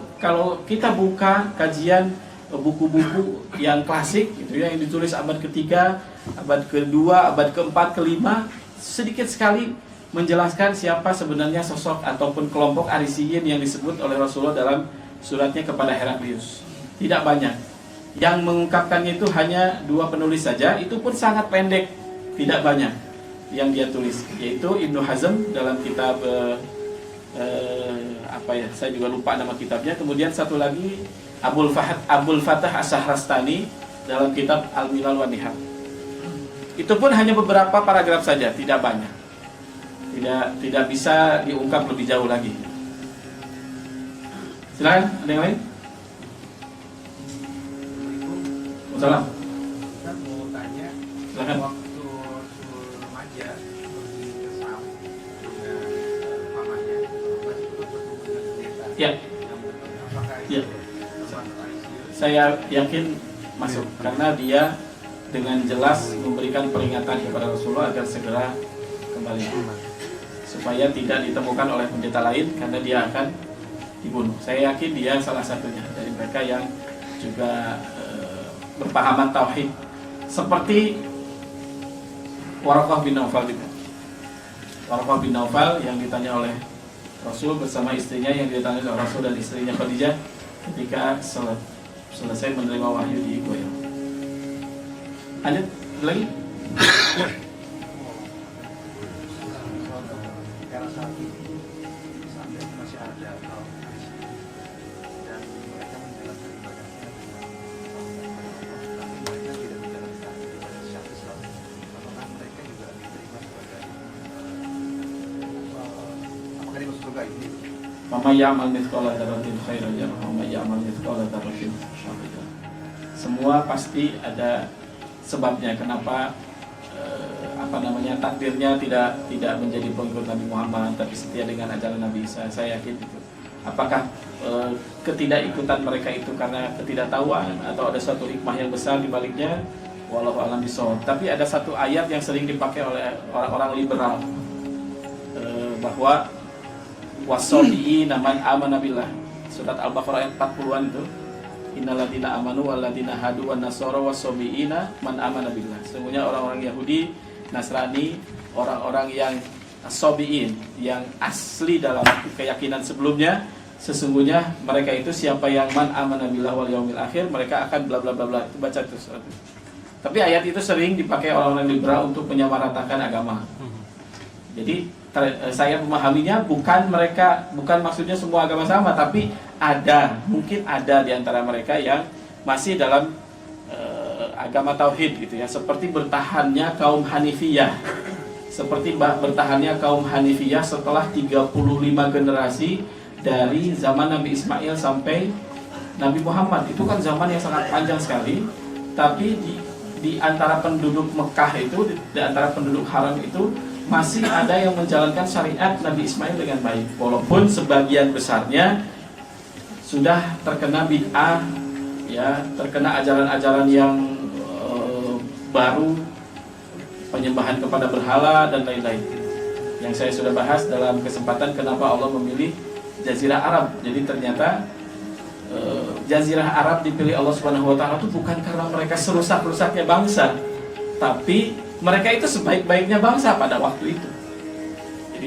kita buka kajian buku-buku yang klasik gitu ya, yang ditulis abad ketiga, abad kedua, abad keempat, kelima, sedikit sekali menjelaskan siapa sebenarnya sosok ataupun kelompok Arisiyin yang disebut oleh Rasulullah dalam suratnya kepada Heraklius. Tidak banyak. Yang mengungkapkannya itu hanya 2 penulis saja, itu pun sangat pendek, tidak banyak yang dia tulis, yaitu Ibnu Hazm dalam kitab saya juga lupa nama kitabnya. Kemudian satu lagi Abul Fatah As-Sahrastani dalam kitab Al-Milal wa Nihal. Itu pun hanya beberapa paragraf saja, tidak banyak. Tidak bisa diungkap lebih jauh lagi. Silakan, ada yang lain? Salam. Saya mau tanya, Silakan. waktu remaja pergi ke Sam dengan mamanya, masih bertemu dengan pendeta. Ya. Apakah Ya. itu termasuk ICU? Saya yakin masuk karena dia dengan jelas memberikan peringatan kepada Rasulullah agar segera kembali, supaya tidak ditemukan oleh pendeta lain karena dia akan dibunuh. Saya yakin dia salah satunya dari mereka yang juga berpahaman tauhid, seperti Waraqah bin Naufal juga. Waraqah bin Naufal yang ditanya oleh Rasul bersama istrinya, yang ditanya oleh Rasul dan istrinya Khadijah ketika selesai menerima wahyu di Goyong. Lanjut lagi. Karena saat ini sampai masih ada kaum ICU dan mereka menjalankan ibadahnya tapi mereka tidak menjalankan ibadah secara Islam. Apakah mereka juga diterima sebagai apakah dia masuk surga ini? Mama ya'mal mithqala dzarratin khairan yarah, wa may ya'mal mithqala dzarratin syarran yarah. Semua pasti ada sebabnya kenapa takdirnya tidak menjadi pengikut Nabi Muhammad tapi setia dengan ajaran Nabi Isa. Saya yakin itu. Apakah ketidakikutan mereka itu karena ketidaktahuan atau ada suatu hikmah yang besar di baliknya? Wallahu a'lam bishawab. Tapi ada satu ayat yang sering dipakai oleh orang-orang liberal, bahwa wasobiina man amana billah. Surat Al-Baqarah ayat 40-an itu. Innalladzina amanu walladzina hadu wan nasara wasobiina man amana billah. Sesungguhnya orang-orang Yahudi, Nasrani, orang-orang yang sobiin, yang asli dalam keyakinan sebelumnya, sesungguhnya mereka itu siapa yang man amana billah wal yaumil akhir, mereka akan bla bla bla bla. Itu baca terus. Tapi ayat itu sering dipakai orang-orang liberal untuk menyamaratakan agama. Jadi saya memahaminya bukan maksudnya semua agama sama, tapi mungkin ada di antara mereka yang masih dalam agama tauhid gitu ya, seperti bertahannya kaum Hanifiyah. Seperti bertahannya kaum Hanifiyah setelah 35 generasi dari zaman Nabi Ismail sampai Nabi Muhammad. Itu kan zaman yang sangat panjang sekali, tapi di antara penduduk Mekah itu, di antara penduduk haram itu masih ada yang menjalankan syariat Nabi Ismail dengan baik, walaupun sebagian besarnya sudah terkena bid'ah, ya, terkena ajaran-ajaran yang baru, penyembahan kepada berhala dan lain-lain. Yang saya sudah bahas dalam kesempatan kenapa Allah memilih Jazirah Arab. Jadi ternyata Jazirah Arab dipilih Allah Subhanahu Wa Taala itu bukan karena mereka serusak-rusaknya bangsa, tapi mereka itu sebaik-baiknya bangsa pada waktu itu. Jadi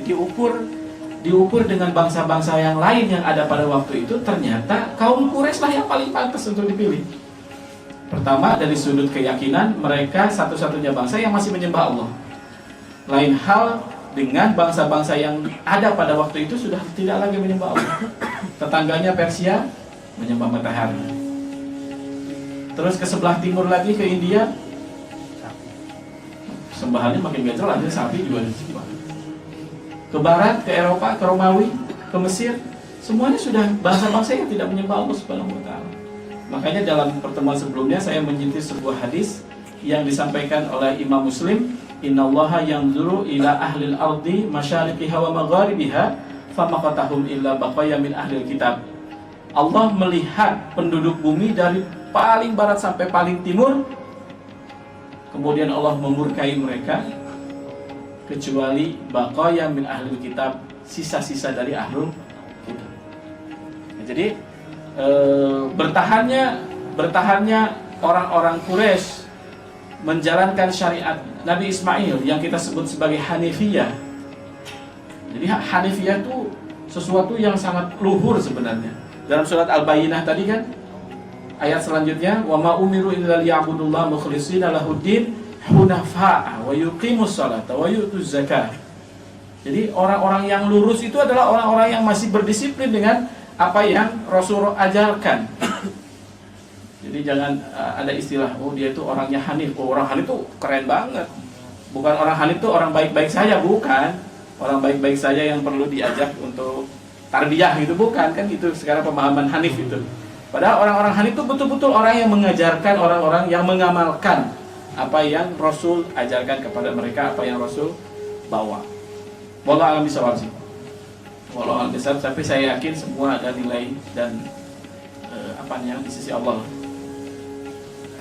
diukur dengan bangsa-bangsa yang lain yang ada pada waktu itu, ternyata kaum Quraisy lah yang paling pantas untuk dipilih. Pertama, dari sudut keyakinan, mereka satu-satunya bangsa yang masih menyembah Allah. Lain hal dengan bangsa-bangsa yang ada pada waktu itu sudah tidak lagi menyembah Allah. Tetangganya Persia menyembah matahari. Terus ke sebelah timur lagi ke India, sembahannya makin gak jelas, sapi juga di situ. Ke barat, ke Eropa, ke Romawi, ke Mesir, semuanya sudah bangsa-bangsa yang tidak menyembah Allah Subhanahu wa Ta'ala. Makanya dalam pertemuan sebelumnya saya menyentuh sebuah hadis yang disampaikan oleh Imam Muslim, innallaha yanzuru ila ahlil ardi masyariqiha wa magharibiha famaqatahum illa baqaya min ahlil kitab. Allah melihat penduduk bumi dari paling barat sampai paling timur, kemudian Allah memurkai mereka, kecuali baqaya min ahlul kitab, sisa-sisa dari ahlul kitab. Jadi bertahannya orang-orang Quraisy menjalankan syariat Nabi Ismail yang kita sebut sebagai Hanifiyah. Jadi Hanifiyah itu sesuatu yang sangat luhur sebenarnya. Dalam surat Al-Bayyinah tadi kan, ayat selanjutnya, wa ma umiru illa liya'budullaha mukhlishina lahuddin hunafa'a wa yuqimus salata wa yu'tuz zakah. Jadi orang-orang yang lurus itu adalah orang-orang yang masih berdisiplin dengan apa yang Rasul ajarkan. Jadi jangan ada istilah, oh dia itu orangnya Hanif. Oh, orang Hanif itu keren banget. Bukan orang Hanif itu orang baik-baik saja, bukan. Orang baik-baik saja yang perlu diajak untuk tarbiyah gitu, bukan kan itu sekarang pemahaman Hanif itu. Padahal orang-orang Hanif itu betul-betul orang yang mengajarkan orang-orang yang mengamalkan apa yang Rasul ajarkan kepada mereka, apa yang Rasul bawa. Wallahu a'lam bishawab sih. Wallahu a'lam bishawab, tapi saya yakin semua ada nilai dan apanya di sisi Allah.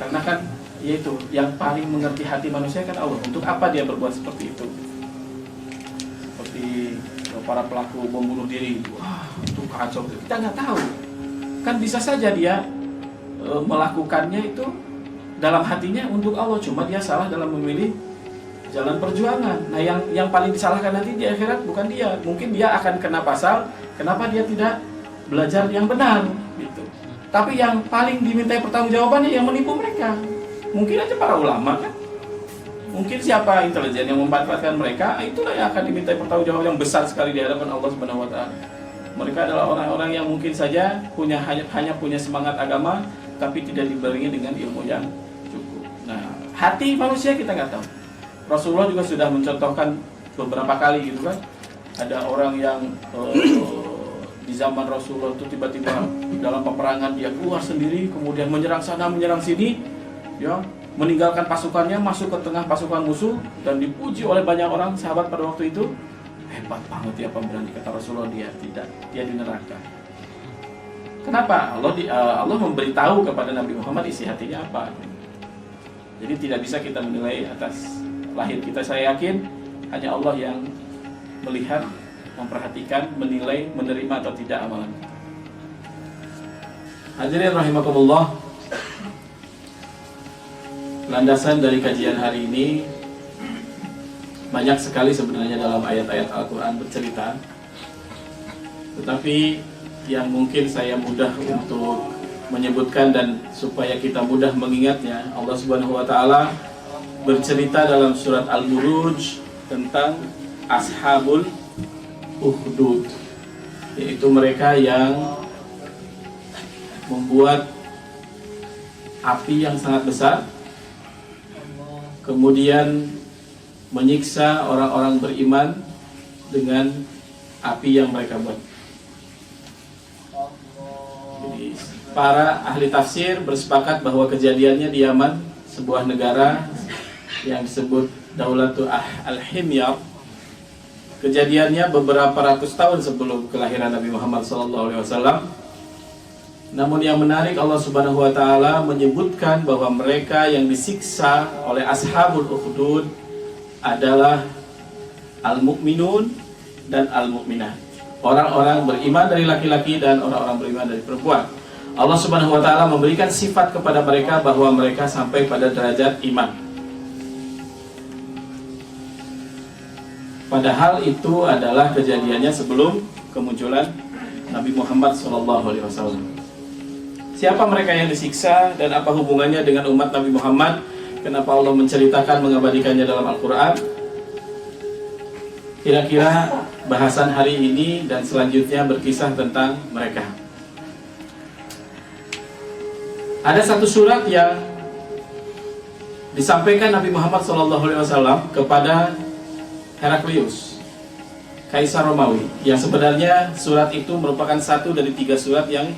Karena kan yaitu yang paling mengerti hati manusia kan Allah. Untuk apa dia berbuat seperti itu? Seperti para pelaku bom bunuh diri, wah itu kacau, kita nggak tahu. Kan bisa saja dia melakukannya itu dalam hatinya untuk Allah, cuma dia salah dalam memilih jalan perjuangan. Nah yang paling disalahkan nanti di akhirat bukan dia, mungkin dia akan kena pasal kenapa dia tidak belajar yang benar gitu. Tapi yang paling dimintai pertanggungjawabannya yang menipu mereka, mungkin aja para ulama kan. Mungkin siapa intelijen yang memanfaatkan mereka, itulah yang akan dimintai pertanggungjawaban yang besar sekali di hadapan Allah Subhanahu wa taala. Mereka adalah orang-orang yang mungkin saja hanya punya semangat agama, tapi tidak dibarengi dengan ilmu yang cukup. Nah, hati manusia kita nggak tahu. Rasulullah juga sudah mencontohkan beberapa kali gitu kan. Ada orang yang di zaman Rasulullah itu tiba-tiba dalam peperangan dia keluar sendiri, kemudian menyerang sana, menyerang sini, ya. Meninggalkan pasukannya, masuk ke tengah pasukan musuh dan dipuji oleh banyak orang sahabat pada waktu itu. Hebat banget ya pemberani, kata Rasulullah, dia tidak, dia di neraka. Kenapa? Allah memberitahu kepada Nabi Muhammad isi hatinya apa. Jadi tidak bisa kita menilai atas lahir kita. Saya yakin hanya Allah yang melihat, memperhatikan, menilai, menerima atau tidak amalan. Hadirin rahimakumullah. Landasan dari kajian hari ini banyak sekali sebenarnya dalam ayat-ayat Al-Quran bercerita, tetapi yang mungkin saya mudah untuk menyebutkan dan supaya kita mudah mengingatnya, Allah Subhanahu wa taala bercerita dalam surat Al-Buruj tentang Ashabul Ukhdud, yaitu mereka yang membuat api yang sangat besar, kemudian menyiksa orang-orang beriman dengan api yang mereka buat. Jadi, para ahli tafsir bersepakat bahwa kejadiannya di Yaman, sebuah negara yang disebut Daulatul Al-Himyar. Kejadiannya beberapa ratus tahun sebelum kelahiran Nabi Muhammad SAW. Namun yang menarik, Allah Subhanahu wa taala menyebutkan bahwa mereka yang disiksa oleh Ashabul Ukhdud adalah al-mu'minun dan al-mu'minat. Orang-orang beriman dari laki-laki dan orang-orang beriman dari perempuan. Allah Subhanahu wa taala memberikan sifat kepada mereka bahwa mereka sampai pada derajat iman. Padahal itu adalah kejadiannya sebelum kemunculan Nabi Muhammad SAW. Siapa mereka yang disiksa dan apa hubungannya dengan umat Nabi Muhammad? Kenapa Allah menceritakan, mengabadikannya dalam Al-Quran? Kira-kira bahasan hari ini dan selanjutnya berkisah tentang mereka. Ada satu surat yang disampaikan Nabi Muhammad SAW kepada Heraklius, Kaisar Romawi, yang sebenarnya surat itu merupakan satu dari 3 surat yang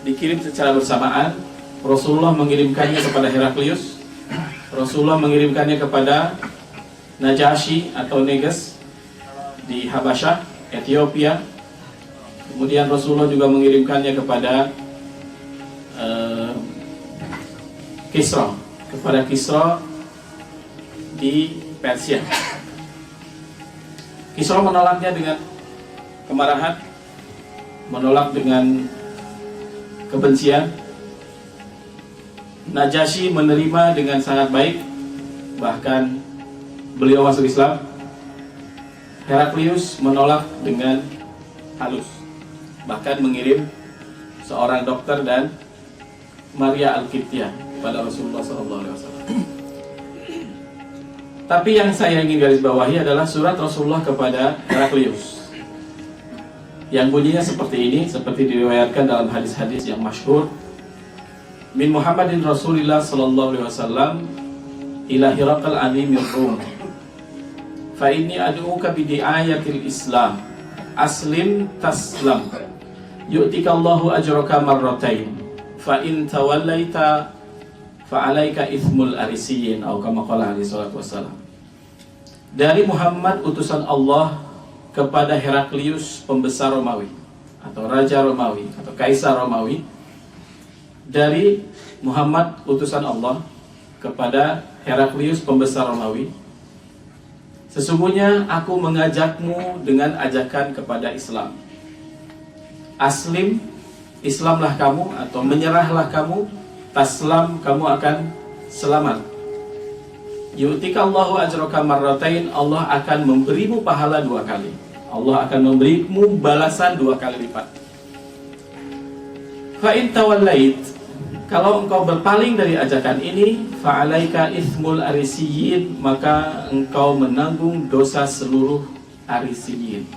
dikirim secara bersamaan. Rasulullah mengirimkannya kepada Heraklius, Rasulullah mengirimkannya kepada Najasyi atau Neges di Habasyah, Ethiopia. Kemudian Rasulullah juga mengirimkannya kepada Kisra, kepada Kisra di Persia. Kisra menolaknya dengan kemarahan, menolak dengan kebencian. Najasyi menerima dengan sangat baik, bahkan beliau masuk Islam. Heraklius menolak dengan halus, bahkan mengirim seorang dokter dan Maria Al-Qibtiyah pada Rasulullah SAW. Tapi yang saya ingin garis bawahi adalah surat Rasulullah kepada Heraklius, yang bunyinya seperti ini, seperti diriwayatkan dalam hadis-hadis yang masyhur. Min Muhammadin Rasulillah sallallahu alaihi wasallam ila Hiraqal Amimir Rum. Fa inni ad'uka bi di'ayatil Islam. Aslim taslam. Yu'tikallahu ajraka marratain. Fa in tawallaita fa 'alaika ithmul arisiyin atau kama qala alaihi salatu wassalam. Dari Muhammad utusan Allah kepada Heraklius pembesar Romawi atau raja Romawi atau kaisar Romawi. Dari Muhammad utusan Allah kepada Heraklius pembesar Romawi, sesungguhnya aku mengajakmu dengan ajakan kepada Islam. Aslim, Islamlah kamu atau menyerahlah kamu, taslam, kamu akan selamat. Yu'tikallahu ajraka marratain, Allah akan memberimu pahala 2 kali. Allah akan memberimu balasan 2 kali lipat. Fa in tawallait, kalau engkau berpaling dari ajakan ini, fa 'alaika ithmul arisiyin, maka engkau menanggung dosa seluruh arisiyin.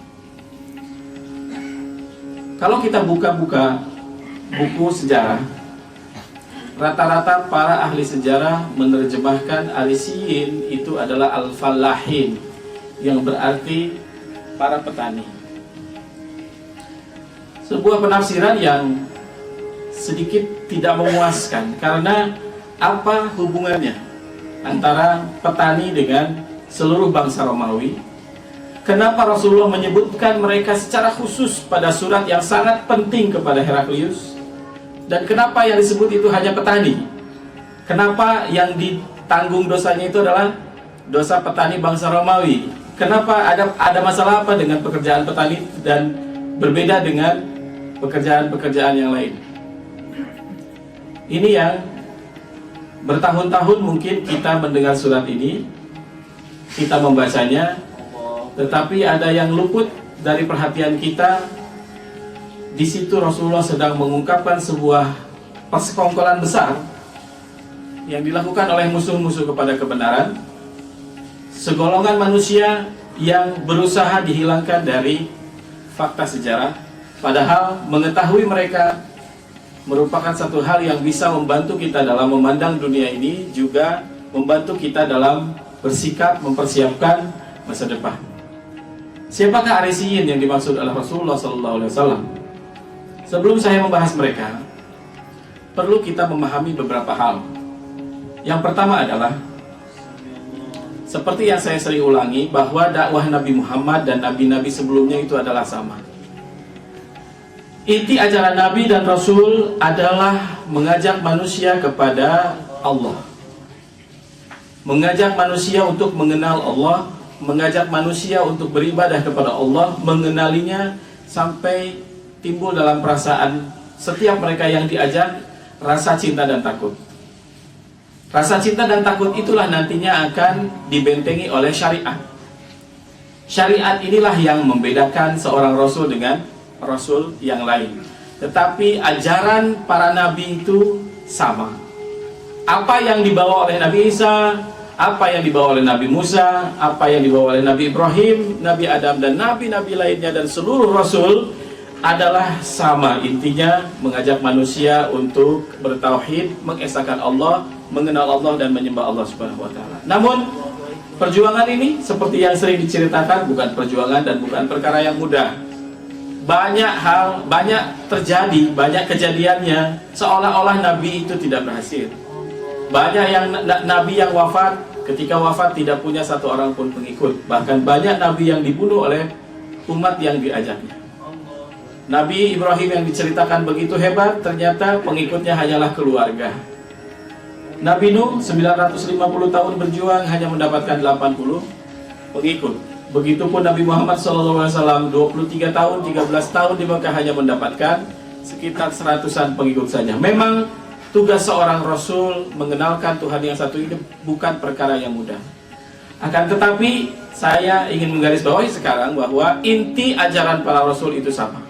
Kalau kita buka-buka buku sejarah, rata-rata para ahli sejarah menerjemahkan arisiyin itu adalah al-fallahin, yang berarti para petani. Sebuah penafsiran yang sedikit tidak memuaskan, karena apa hubungannya antara petani dengan seluruh bangsa Romawi? Kenapa Rasulullah menyebutkan mereka secara khusus pada surat yang sangat penting kepada Heraklius? Dan kenapa yang disebut itu hanya petani? Kenapa yang ditanggung dosanya itu adalah dosa petani bangsa Romawi? Kenapa ada masalah apa dengan pekerjaan petani dan berbeda dengan pekerjaan-pekerjaan yang lain? Ini yang bertahun-tahun mungkin kita mendengar surat ini, kita membacanya, tetapi ada yang luput dari perhatian kita. Di situ Rasulullah sedang mengungkapkan sebuah persekongkolan besar yang dilakukan oleh musuh-musuh kepada kebenaran, segolongan manusia yang berusaha dihilangkan dari fakta sejarah, padahal mengetahui mereka merupakan satu hal yang bisa membantu kita dalam memandang dunia ini, juga membantu kita dalam bersikap mempersiapkan masa depan. Siapakah arisiyin yang dimaksud oleh Rasulullah SAW? Sebelum saya membahas mereka, perlu kita memahami beberapa hal. Yang pertama adalah, seperti yang saya sering ulangi, bahwa dakwah Nabi Muhammad dan nabi-nabi sebelumnya itu adalah sama. Inti ajaran Nabi dan Rasul adalah mengajak manusia kepada Allah, mengajak manusia untuk mengenal Allah, mengajak manusia untuk beribadah kepada Allah, mengenalinya sampai timbul dalam perasaan setiap mereka yang diajak rasa cinta dan takut. Rasa cinta dan takut itulah nantinya akan dibentengi oleh syariat. Syariat inilah yang membedakan seorang Rasul dengan Rasul yang lain. Tetapi ajaran para Nabi itu sama. Apa yang dibawa oleh Nabi Isa, apa yang dibawa oleh Nabi Musa, apa yang dibawa oleh Nabi Ibrahim, Nabi Adam, dan nabi-nabi lainnya, dan seluruh Rasul adalah sama. Intinya mengajak manusia untuk bertauhid, mengesahkan Allah, mengenal Allah, dan menyembah Allah Subhanahu wa Ta'ala. Namun perjuangan ini seperti yang sering diceritakan, bukan perjuangan dan bukan perkara yang mudah. Banyak hal, banyak terjadi, banyak kejadiannya seolah-olah Nabi itu tidak berhasil. Banyak yang Nabi yang wafat, ketika wafat tidak punya satu orang pun pengikut. Bahkan banyak Nabi yang dibunuh oleh umat yang diajaknya. Nabi Ibrahim yang diceritakan begitu hebat, ternyata pengikutnya hanyalah keluarga. Nabi Nuh 950 tahun berjuang hanya mendapatkan 80 pengikut. Begitupun Nabi Muhammad SAW 23 tahun, 13 tahun di Mekah hanya mendapatkan sekitar 100-an pengikut saja. Memang tugas seorang Rasul mengenalkan Tuhan yang satu ini bukan perkara yang mudah. Akan tetapi saya ingin menggarisbawahi sekarang bahwa inti ajaran para Rasul itu sama.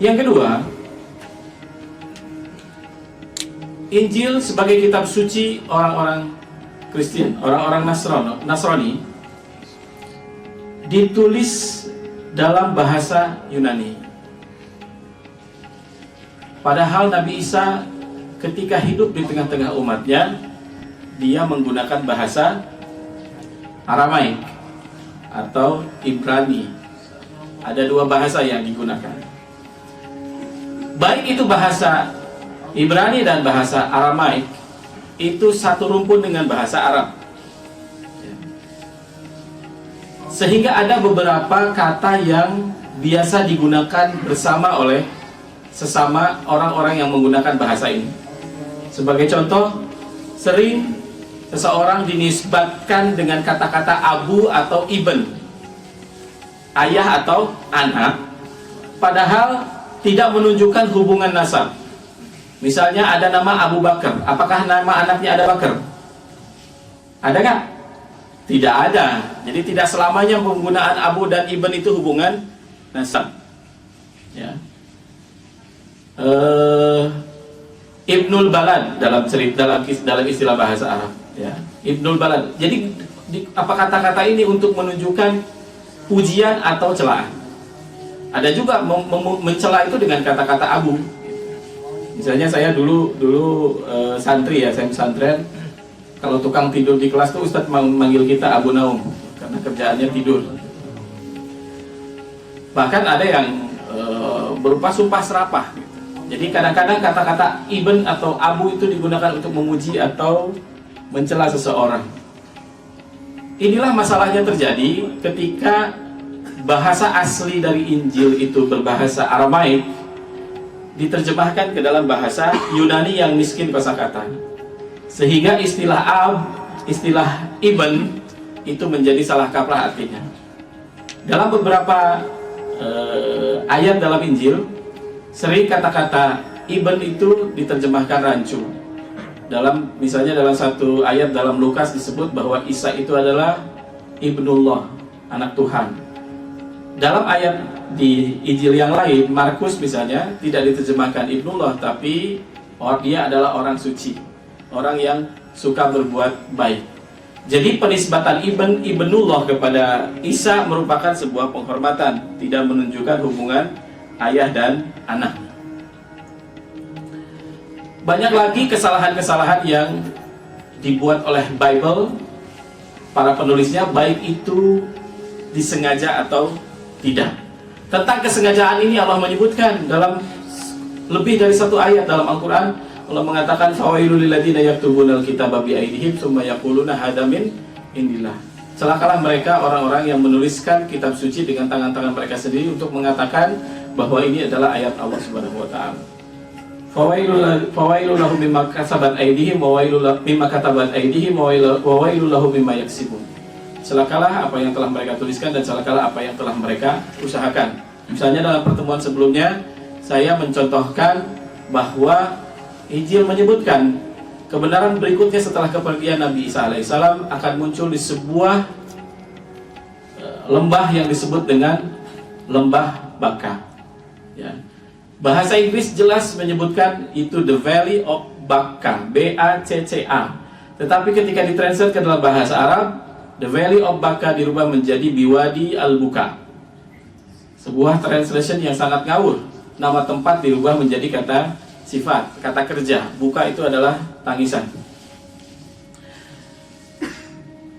Yang kedua, Injil sebagai kitab suci orang-orang Kristen, orang-orang Nasrani, ditulis dalam bahasa Yunani. Padahal Nabi Isa ketika hidup di tengah-tengah umatnya, dia menggunakan bahasa Aramaik atau Ibrani. Ada dua bahasa yang digunakan. Baik itu bahasa Ibrani dan bahasa Aramaik, itu satu rumpun dengan bahasa Arab. Sehingga ada beberapa kata yang biasa digunakan bersama oleh sesama orang-orang yang menggunakan bahasa ini. Sebagai contoh, sering seseorang dinisbatkan dengan kata-kata abu atau ibn, ayah atau anak, padahal tidak menunjukkan hubungan nasab. Misalnya ada nama Abu Bakar, apakah nama anaknya ada Bakar? Ada nggak? Tidak ada. Jadi tidak selamanya penggunaan Abu dan Ibn itu hubungan nasab. Ya. Ibnul Balad dalam istilah bahasa Arab. Ya. Ibnul Balad. Jadi apa kata-kata ini untuk menunjukkan pujian atau celaan? Ada juga mencela itu dengan kata-kata Abu. Misalnya saya dulu santri ya, saya pesantren. Kalau tukang tidur di kelas tuh Ustadz manggil kita Abu Naum karena kerjaannya tidur. Bahkan ada yang berupa sumpah serapah. Jadi kadang-kadang kata-kata ibn atau abu itu digunakan untuk memuji atau mencela seseorang. Inilah masalahnya terjadi ketika bahasa asli dari Injil itu berbahasa Aramaik diterjemahkan ke dalam bahasa Yunani yang miskin kosakata, sehingga istilah istilah ibn itu menjadi salah kaprah artinya. Dalam beberapa ayat dalam Injil, sering kata-kata ibn itu diterjemahkan rancu. Misalnya dalam satu ayat dalam Lukas disebut bahwa Isa itu adalah Ibnullah, anak Tuhan. Dalam ayat di Injil yang lain, Markus misalnya, tidak diterjemahkan Ibnullah, tapi dia adalah orang suci, orang yang suka berbuat baik. Jadi penisbatan Ibnullah kepada Isa merupakan sebuah penghormatan, tidak menunjukkan hubungan ayah dan anak. Banyak lagi kesalahan-kesalahan yang dibuat oleh Bible, para penulisnya, baik itu disengaja atau tidak. Tentang kesengajaan ini Allah menyebutkan dalam lebih dari satu ayat dalam Al-Quran. Allah mengatakan fawailul lil ladzina yaktubunal kitaba bi aydihim tsumma yaquluna hada min indillah. Celakalah mereka orang-orang yang menuliskan kitab suci dengan tangan-tangan mereka sendiri untuk mengatakan bahwa ini adalah ayat Allah Subhanahu wa taala. Fawailul lahum mimma kasabat aydihim wa wailul mimma katabat aydihim wa wailul lahum mimma yaksibun. Celakalah apa yang telah mereka tuliskan dan celakalah apa yang telah mereka usahakan. Misalnya dalam pertemuan sebelumnya saya mencontohkan bahwa Injil menyebutkan kebenaran berikutnya setelah kepergian Nabi Isa alaihissalam akan muncul di sebuah lembah yang disebut dengan lembah Baka. Ya. Bahasa Inggris jelas menyebutkan itu the Valley of Baka, B-A-C-C-A. Tetapi ketika ditranslate ke dalam bahasa Arab, the Valley of Baka dirubah menjadi Biwadi Al-Buka. Sebuah translation yang sangat ngawur. Nama tempat dirubah menjadi kata sifat, kata kerja. Buka itu adalah tangisan.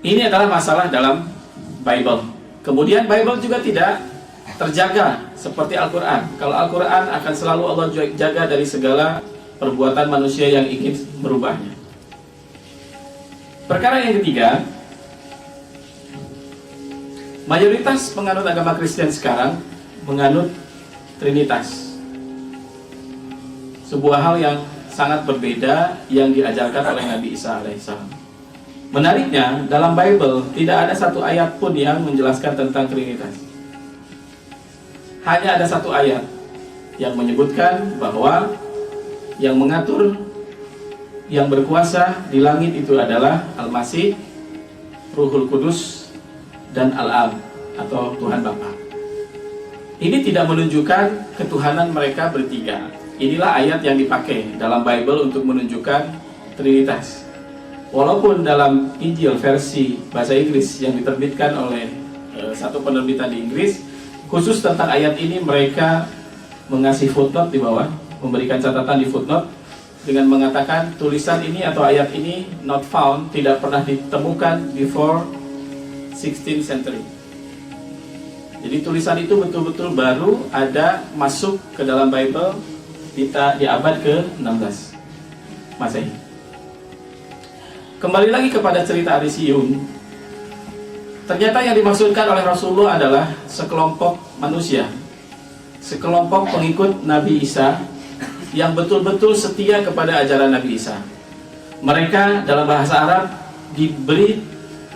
Ini adalah masalah dalam Bible. Kemudian Bible juga tidak terjaga seperti Al-Quran. Kalau Al-Quran akan selalu Allah jaga dari segala perbuatan manusia yang ingin merubahnya. Perkara yang ketiga, mayoritas penganut agama Kristen sekarang menganut Trinitas. Sebuah hal yang sangat berbeda yang diajarkan oleh Nabi Isa alaihissalam. Menariknya, dalam Bible tidak ada satu ayat pun yang menjelaskan tentang Trinitas. Hanya ada satu ayat yang menyebutkan bahwa yang mengatur, yang berkuasa di langit itu adalah Al-Masih, Ruhul Kudus, dan Al-Ab atau Tuhan Bapa. Ini tidak menunjukkan ketuhanan mereka bertiga. Inilah ayat yang dipakai dalam Bible untuk menunjukkan Trinitas. Walaupun dalam Injil versi bahasa Inggris yang diterbitkan oleh satu penerbitan di Inggris, khusus tentang ayat ini mereka mengasih footnote di bawah, memberikan catatan di footnote dengan mengatakan tulisan ini atau ayat ini not found, tidak pernah ditemukan before 16th century. Jadi tulisan itu betul-betul baru ada masuk ke dalam Bible di abad ke-16 Masehi. Kembali lagi kepada cerita Arisiyun. Ternyata yang dimaksudkan oleh Rasulullah adalah sekelompok manusia, sekelompok pengikut Nabi Isa yang betul-betul setia kepada ajaran Nabi Isa. Mereka dalam bahasa Arab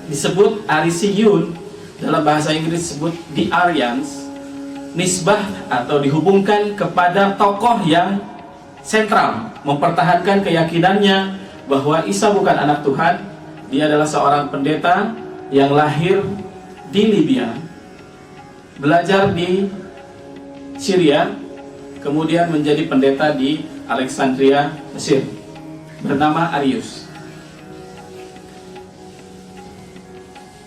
disebut Arisiyun, dalam bahasa Inggris disebut the Aryans, nisbah atau dihubungkan kepada tokoh yang sentral, mempertahankan keyakinannya bahwa Isa bukan anak Tuhan. Dia adalah seorang pendeta yang lahir di Libya, belajar di Syria, kemudian menjadi pendeta di Alexandria, Mesir, bernama Arius.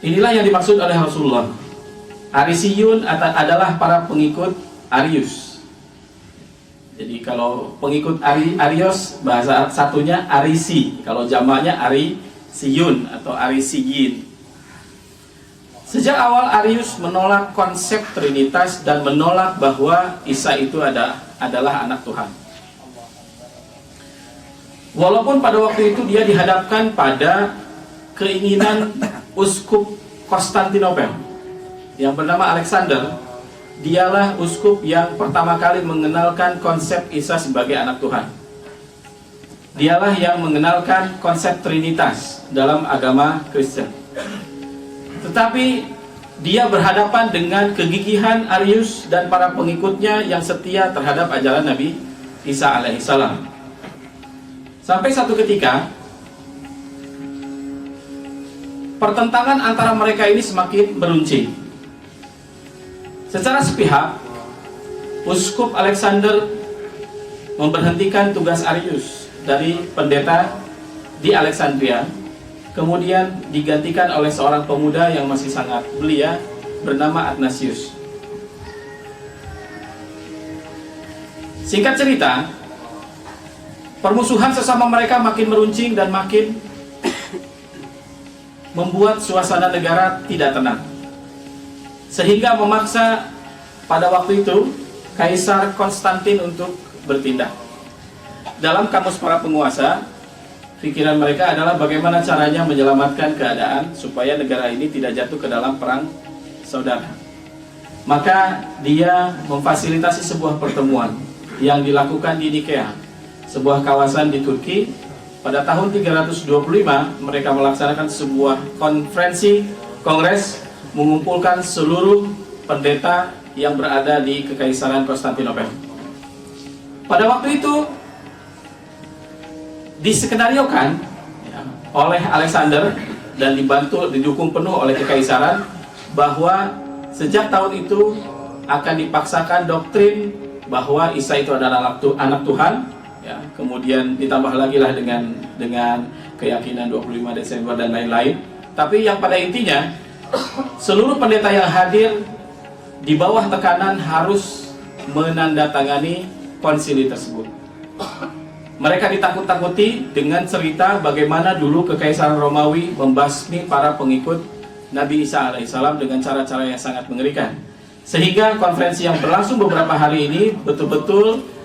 Inilah yang dimaksud oleh Rasulullah. Arisiyun adalah para pengikut Arius. Jadi kalau pengikut Arius, bahasa satunya Arisi, kalau jamaknya Arisiyun atau Arisiyin. Sejak awal Arius menolak konsep Trinitas dan menolak bahwa Isa itu adalah anak Tuhan. Walaupun pada waktu itu dia dihadapkan pada keinginan uskup Konstantinopel yang bernama Alexander. Dialah uskup yang pertama kali mengenalkan konsep Isa sebagai anak Tuhan. Dialah yang mengenalkan konsep Trinitas dalam agama Kristen. Tetapi dia berhadapan dengan kegigihan Arius dan para pengikutnya yang setia terhadap ajaran Nabi Isa alaihissalam. Sampai satu ketika pertentangan antara mereka ini semakin meruncing. Secara sepihak, Uskup Alexander memberhentikan tugas Arius dari pendeta di Alexandria, kemudian digantikan oleh seorang pemuda yang masih sangat belia bernama Athanasius. Singkat cerita, permusuhan sesama mereka makin meruncing dan makin membuat suasana negara tidak tenang, sehingga memaksa pada waktu itu Kaisar Konstantin untuk bertindak. Dalam kamus para penguasa, pikiran mereka adalah bagaimana caranya menyelamatkan keadaan supaya negara ini tidak jatuh ke dalam perang saudara. Maka dia memfasilitasi sebuah pertemuan yang dilakukan di Nikea, sebuah kawasan di Turki. Pada tahun 325 mereka melaksanakan sebuah kongres mengumpulkan seluruh pendeta yang berada di Kekaisaran Konstantinopel. Pada waktu itu diskenariokan oleh Alexander dan didukung penuh oleh Kekaisaran bahwa sejak tahun itu akan dipaksakan doktrin bahwa Isa itu adalah anak Tuhan. Ya, kemudian ditambah lagi lah dengan keyakinan 25 Desember dan lain-lain. Tapi yang pada intinya seluruh pendeta yang hadir di bawah tekanan harus menandatangani konsili tersebut. Mereka ditakut-takuti dengan cerita bagaimana dulu Kekaisaran Romawi membasmi para pengikut Nabi Isa alaihissalam dengan cara-cara yang sangat mengerikan. Sehingga konferensi yang berlangsung beberapa hari ini betul-betul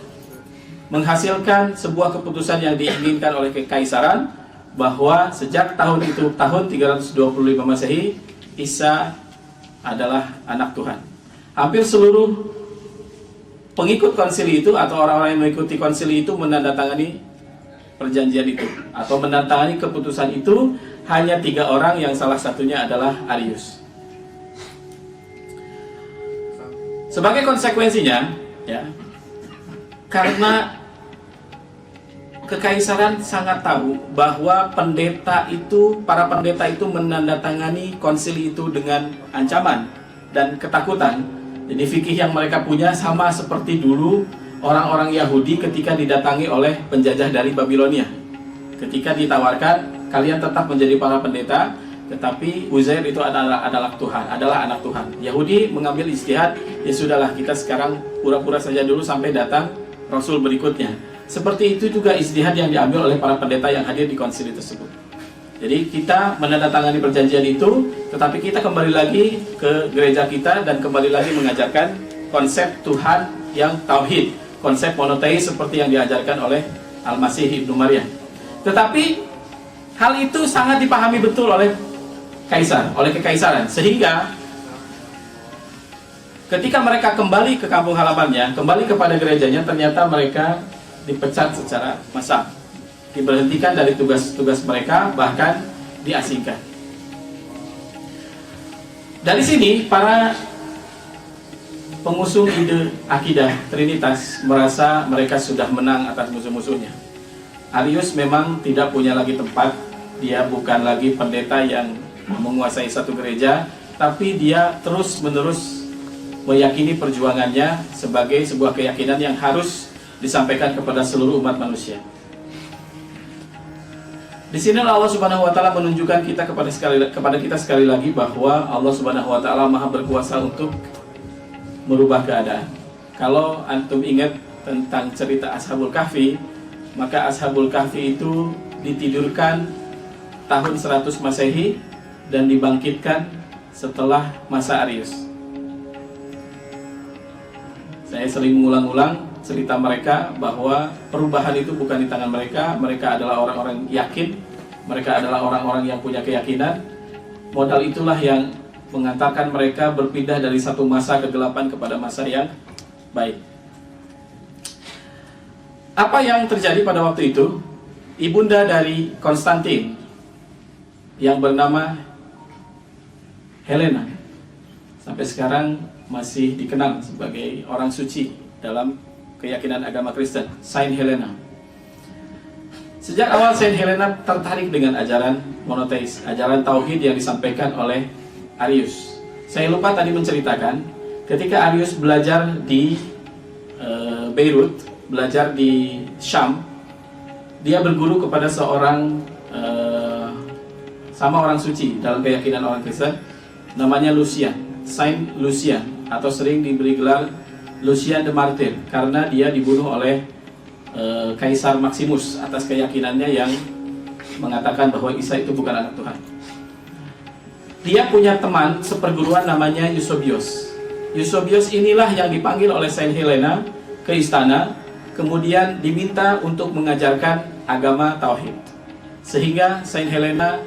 menghasilkan sebuah keputusan yang diinginkan oleh Kekaisaran bahwa sejak tahun itu, tahun 325 Masehi, Isa adalah anak Tuhan. Hampir seluruh pengikut konsili itu atau orang-orang yang mengikuti konsili itu menandatangani perjanjian itu atau menandatangani keputusan itu hanya 3 orang yang salah satunya adalah Arius. Sebagai konsekuensinya, ya, karena kekaisaran sangat tahu bahwa para pendeta itu menandatangani konsili itu dengan ancaman dan ketakutan. Jadi fikih yang mereka punya sama seperti dulu orang-orang Yahudi ketika didatangi oleh penjajah dari Babilonia. Ketika ditawarkan, kalian tetap menjadi para pendeta, tetapi Uzair itu adalah Tuhan, adalah anak Tuhan. Yahudi mengambil ijtihad, ya sudahlah kita sekarang pura-pura saja dulu sampai datang Rasul berikutnya. Seperti itu juga ijtihad yang diambil oleh para pendeta yang hadir di konsili tersebut. Jadi kita menandatangani perjanjian itu, tetapi kita kembali lagi ke gereja kita dan kembali lagi mengajarkan konsep Tuhan yang tauhid, konsep monoteis seperti yang diajarkan oleh Al-Masih Ibnu Maryam. Tetapi hal itu sangat dipahami betul oleh kaisar, oleh kekaisaran, sehingga ketika mereka kembali ke kampung halamannya, kembali kepada gerejanya, ternyata mereka dipecat secara massal, diberhentikan dari tugas-tugas mereka, bahkan diasingkan. Dari sini para pengusung ide akidah Trinitas merasa mereka sudah menang atas musuh-musuhnya. Arius memang tidak punya lagi tempat, dia bukan lagi pendeta yang menguasai satu gereja, tapi dia terus-menerus meyakini perjuangannya sebagai sebuah keyakinan yang harus disampaikan kepada seluruh umat manusia. Di sini Allah Subhanahu wa taala menunjukkan kepada kita sekali lagi bahwa Allah Subhanahu wa taala Maha berkuasa untuk merubah keadaan. Kalau antum ingat tentang cerita Ashabul Kahfi, maka Ashabul Kahfi itu ditidurkan tahun 100 Masehi dan dibangkitkan setelah masa Arius. Saya sering mengulang-ulang cerita mereka bahwa perubahan itu bukan di tangan mereka. Mereka adalah orang-orang yakin, mereka adalah orang-orang yang punya keyakinan. Modal itulah yang mengantarkan mereka berpindah dari satu masa kegelapan kepada masa yang baik. Apa yang terjadi pada waktu itu? Ibunda dari Konstantin yang bernama Helena sampai sekarang masih dikenal sebagai orang suci dalam keyakinan agama Kristen, Saint Helena. Sejak awal Saint Helena tertarik dengan ajaran monoteis, ajaran tauhid yang disampaikan oleh Arius. Saya lupa tadi menceritakan, ketika Arius belajar di Beirut, belajar di Syam, dia berguru kepada seorang sama orang suci dalam keyakinan orang Kristen, namanya Lucian, Saint Lucian, atau sering diberi gelar Lucian the Martyr, karena dia dibunuh oleh Kaisar Maximus atas keyakinannya yang mengatakan bahwa Isa itu bukan anak Tuhan. Dia punya teman seperguruan namanya Eusebius. Eusebius inilah yang dipanggil oleh Saint Helena ke istana, kemudian diminta untuk mengajarkan agama tauhid. Sehingga Saint Helena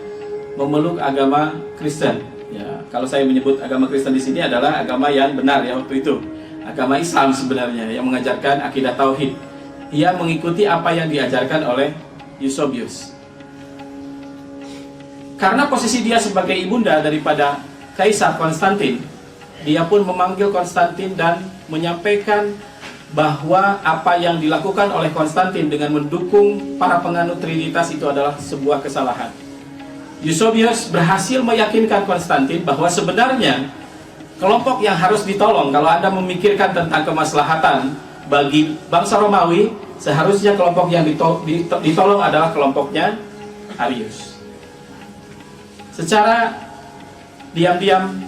memeluk agama Kristen. Ya, kalau saya menyebut agama Kristen di sini adalah agama yang benar ya waktu itu. Agama Islam sebenarnya yang mengajarkan akidah tauhid. Ia mengikuti apa yang diajarkan oleh Eusebius. Karena posisi dia sebagai ibunda daripada Kaisar Konstantin, dia pun memanggil Konstantin dan menyampaikan bahwa apa yang dilakukan oleh Konstantin dengan mendukung para penganut Trinitas itu adalah sebuah kesalahan. Eusebius berhasil meyakinkan Konstantin bahwa sebenarnya kelompok yang harus ditolong, kalau Anda memikirkan tentang kemaslahatan bagi bangsa Romawi, seharusnya kelompok yang ditolong adalah kelompoknya Arius. Secara diam-diam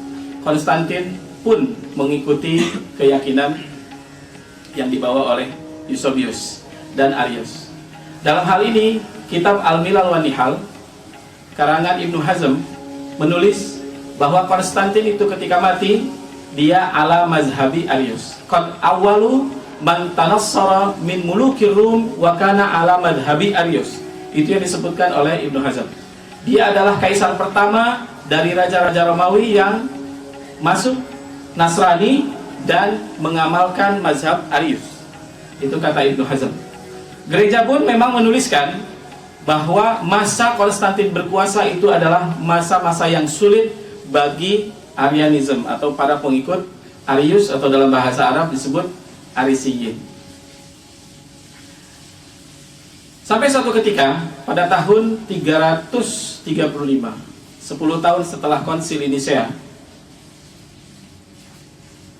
Konstantin pun mengikuti keyakinan yang dibawa oleh Eusebius dan Arius. Dalam hal ini, kitab Al-Milal wa Nihal karangan Ibnu Hazm menulis bahwa Konstantin itu ketika mati dia ala mazhabi Arius. Qad awwalu man tanassara min mulukir Rum wa kana ala madhhabi Arius. Itu yang disebutkan oleh Ibnu Hazm. Dia adalah kaisar pertama dari raja-raja Romawi yang masuk Nasrani dan mengamalkan mazhab Arius. Itu kata Ibnu Hazm. Gereja pun memang menuliskan bahwa masa Konstantin berkuasa itu adalah masa-masa yang sulit bagi Arianism atau para pengikut Arius, atau dalam bahasa Arab disebut Arisiyin. Sampai suatu ketika pada tahun 335, 10 tahun setelah konsil Nicea,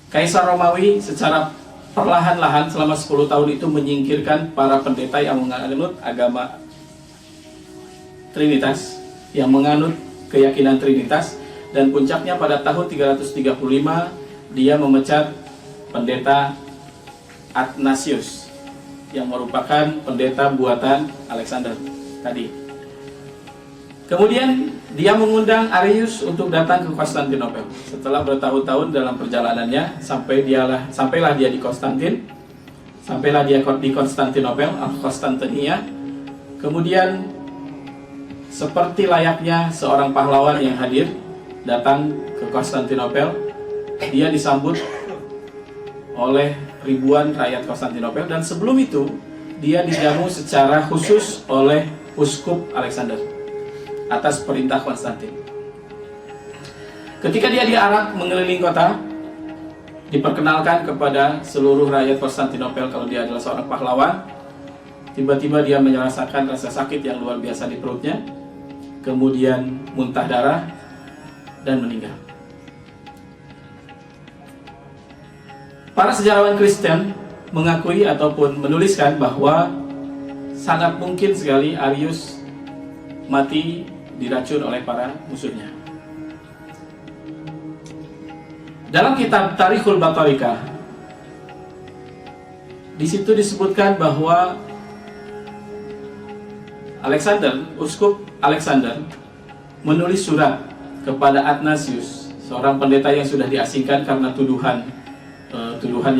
Kaisar Romawi secara perlahan-lahan selama 10 tahun itu menyingkirkan para pendeta yang menganut agama Trinitas, yang menganut keyakinan Trinitas, dan puncaknya pada tahun 335 dia memecat pendeta Athanasius yang merupakan pendeta buatan Alexander tadi. Kemudian dia mengundang Arius untuk datang ke Konstantinopel. Setelah bertahun-tahun dalam perjalanannya, sampailah dia di Konstantin, sampailah dia di Konstantinopel, Konstantinia. Kemudian seperti layaknya seorang pahlawan yang hadir datang ke Konstantinopel, dia disambut oleh ribuan rakyat Konstantinopel, dan sebelum itu dia dijamu secara khusus oleh Uskup Alexander atas perintah Konstantin. Ketika dia diarak mengelilingi kota, diperkenalkan kepada seluruh rakyat Konstantinopel kalau dia adalah seorang pahlawan, tiba-tiba dia merasakan rasa sakit yang luar biasa di perutnya, kemudian muntah darah dan meninggal. Para sejarawan Kristen mengakui ataupun menuliskan bahwa sangat mungkin sekali Arius mati diracun oleh para musuhnya. Dalam kitab Tarikhul Batarika, di situ disebutkan bahwa Uskup Alexander menulis surat kepada Athanasius, seorang pendeta yang sudah diasingkan karena tuduhan yang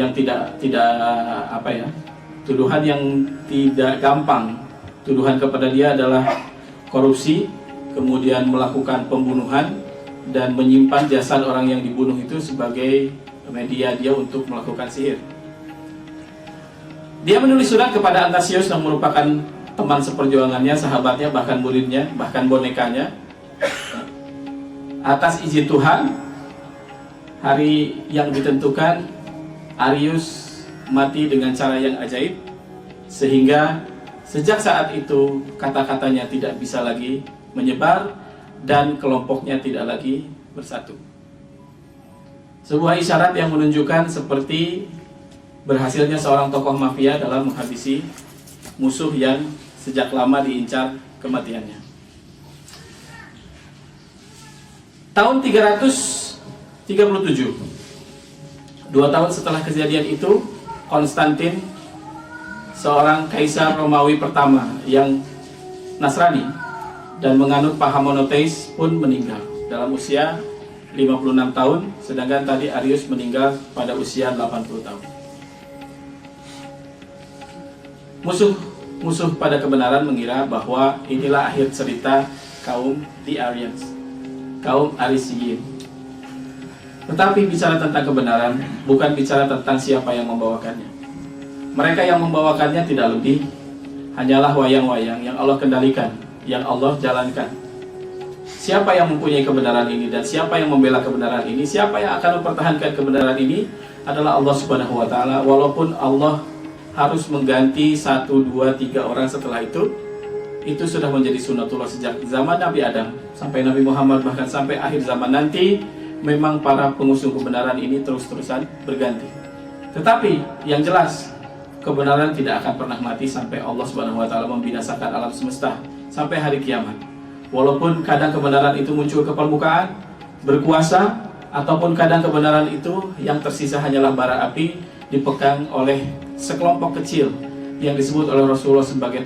tuduhan yang tidak gampang. Tuduhan kepada dia adalah korupsi, kemudian melakukan pembunuhan, dan menyimpan jasad orang yang dibunuh itu sebagai media dia untuk melakukan sihir. Dia menulis surat kepada Athanasius yang merupakan teman seperjuangannya, sahabatnya, bahkan muridnya, bahkan bonekanya. Atas izin Tuhan, hari yang ditentukan, Arius mati dengan cara yang ajaib, sehingga sejak saat itu kata-katanya tidak bisa lagi menyebar dan kelompoknya tidak lagi bersatu. Sebuah isyarat yang menunjukkan seperti berhasilnya seorang tokoh mafia dalam menghabisi musuh yang sejak lama diincar kematiannya. Tahun 337, 2 tahun setelah kejadian itu, Konstantin, seorang kaisar Romawi pertama yang Nasrani dan menganut paham monoteis, pun meninggal dalam usia 56 tahun, sedangkan tadi Arius meninggal pada usia 80 tahun. Musuh pada kebenaran mengira bahwa inilah akhir cerita kaum The Arians, kaum Arisiyin. Tetapi bicara tentang kebenaran bukan bicara tentang siapa yang membawakannya. Mereka yang membawakannya tidak lebih hanyalah wayang-wayang yang Allah kendalikan, yang Allah jalankan. Siapa yang mempunyai kebenaran ini dan siapa yang membela kebenaran ini, siapa yang akan mempertahankan kebenaran ini adalah Allah Subhanahu wa taala. Walaupun Allah harus mengganti 1, 2, 3 orang setelah itu sudah menjadi sunnatullah sejak zaman Nabi Adam sampai Nabi Muhammad, bahkan sampai akhir zaman nanti. Memang para pengusung kebenaran ini terus-terusan berganti. Tetapi yang jelas, kebenaran tidak akan pernah mati sampai Allah Subhanahu wa taala membinasakan alam semesta sampai hari kiamat. Walaupun kadang kebenaran itu muncul ke permukaan, berkuasa, ataupun kadang kebenaran itu yang tersisa hanyalah bara api dipegang oleh sekelompok kecil yang disebut oleh Rasulullah sebagai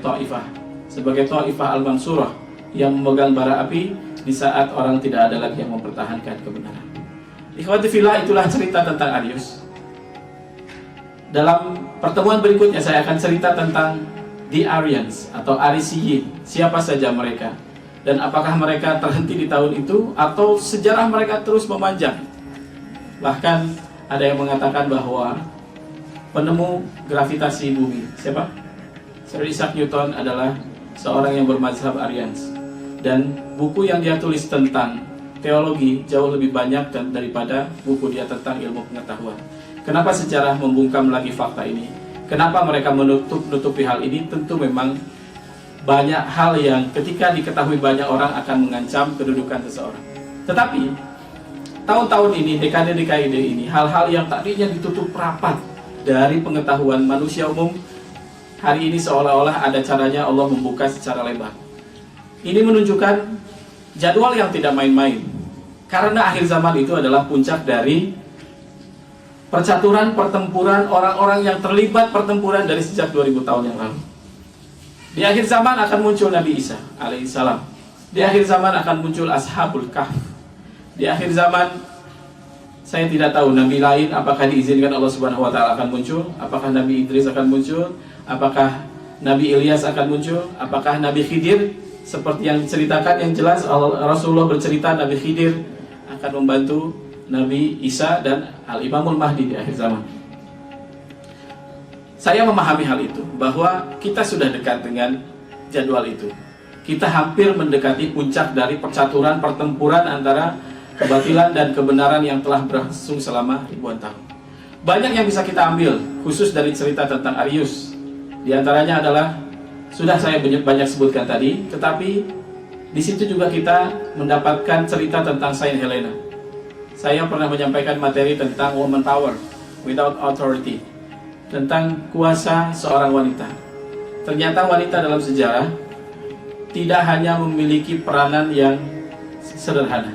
Ta'ifah al-Mansurah, yang memegang bara api di saat orang tidak ada lagi yang mempertahankan kebenaran. Ikhwati fillah, itulah cerita tentang Arius. Dalam pertemuan berikutnya saya akan cerita tentang The Arians atau Arisiyin. Siapa saja mereka dan apakah mereka terhenti di tahun itu atau sejarah mereka terus memanjang. Bahkan ada yang mengatakan bahwa penemu gravitasi bumi, siapa? Sir Isaac Newton adalah seorang yang bermazhab Aryans. Dan buku yang dia tulis tentang teologi jauh lebih banyak daripada buku dia tentang ilmu pengetahuan. Kenapa sejarah membungkam lagi fakta ini? Kenapa mereka menutupi hal ini? Tentu memang banyak hal yang ketika diketahui banyak orang akan mengancam kedudukan seseorang. Tetapi tahun-tahun ini, dekade-dekade ini, hal-hal yang tadinya ditutup rapat dari pengetahuan manusia umum, hari ini seolah-olah ada caranya Allah membuka secara lebar. Ini menunjukkan jadwal yang tidak main-main. Karena akhir zaman itu adalah puncak dari percaturan pertempuran orang-orang yang terlibat pertempuran dari sejak 2000 tahun yang lalu. Di akhir zaman akan muncul Nabi Isa alaihissalam. Di akhir zaman akan muncul Ashabul Kahf. Di akhir zaman saya tidak tahu Nabi lain apakah diizinkan Allah Subhanahu wa taala akan muncul, apakah Nabi Idris akan muncul, apakah Nabi Ilyas akan muncul, apakah Nabi Khidir seperti yang diceritakan. Yang jelas Rasulullah bercerita Nabi Khidir akan membantu Nabi Isa dan Al-Imamul Mahdi di akhir zaman. Saya memahami hal itu, bahwa kita sudah dekat dengan jadwal itu. Kita hampir mendekati puncak dari percaturan pertempuran antara kebatilan dan kebenaran yang telah berlangsung selama ribuan tahun. Banyak yang bisa kita ambil, khusus dari cerita tentang Arius. Di antaranya adalah, sudah saya banyak sebutkan tadi, tetapi di situ juga kita mendapatkan cerita tentang Saint Helena. Saya pernah menyampaikan materi tentang woman power without authority, tentang kuasa seorang wanita. Ternyata wanita dalam sejarah tidak hanya memiliki peranan yang sederhana.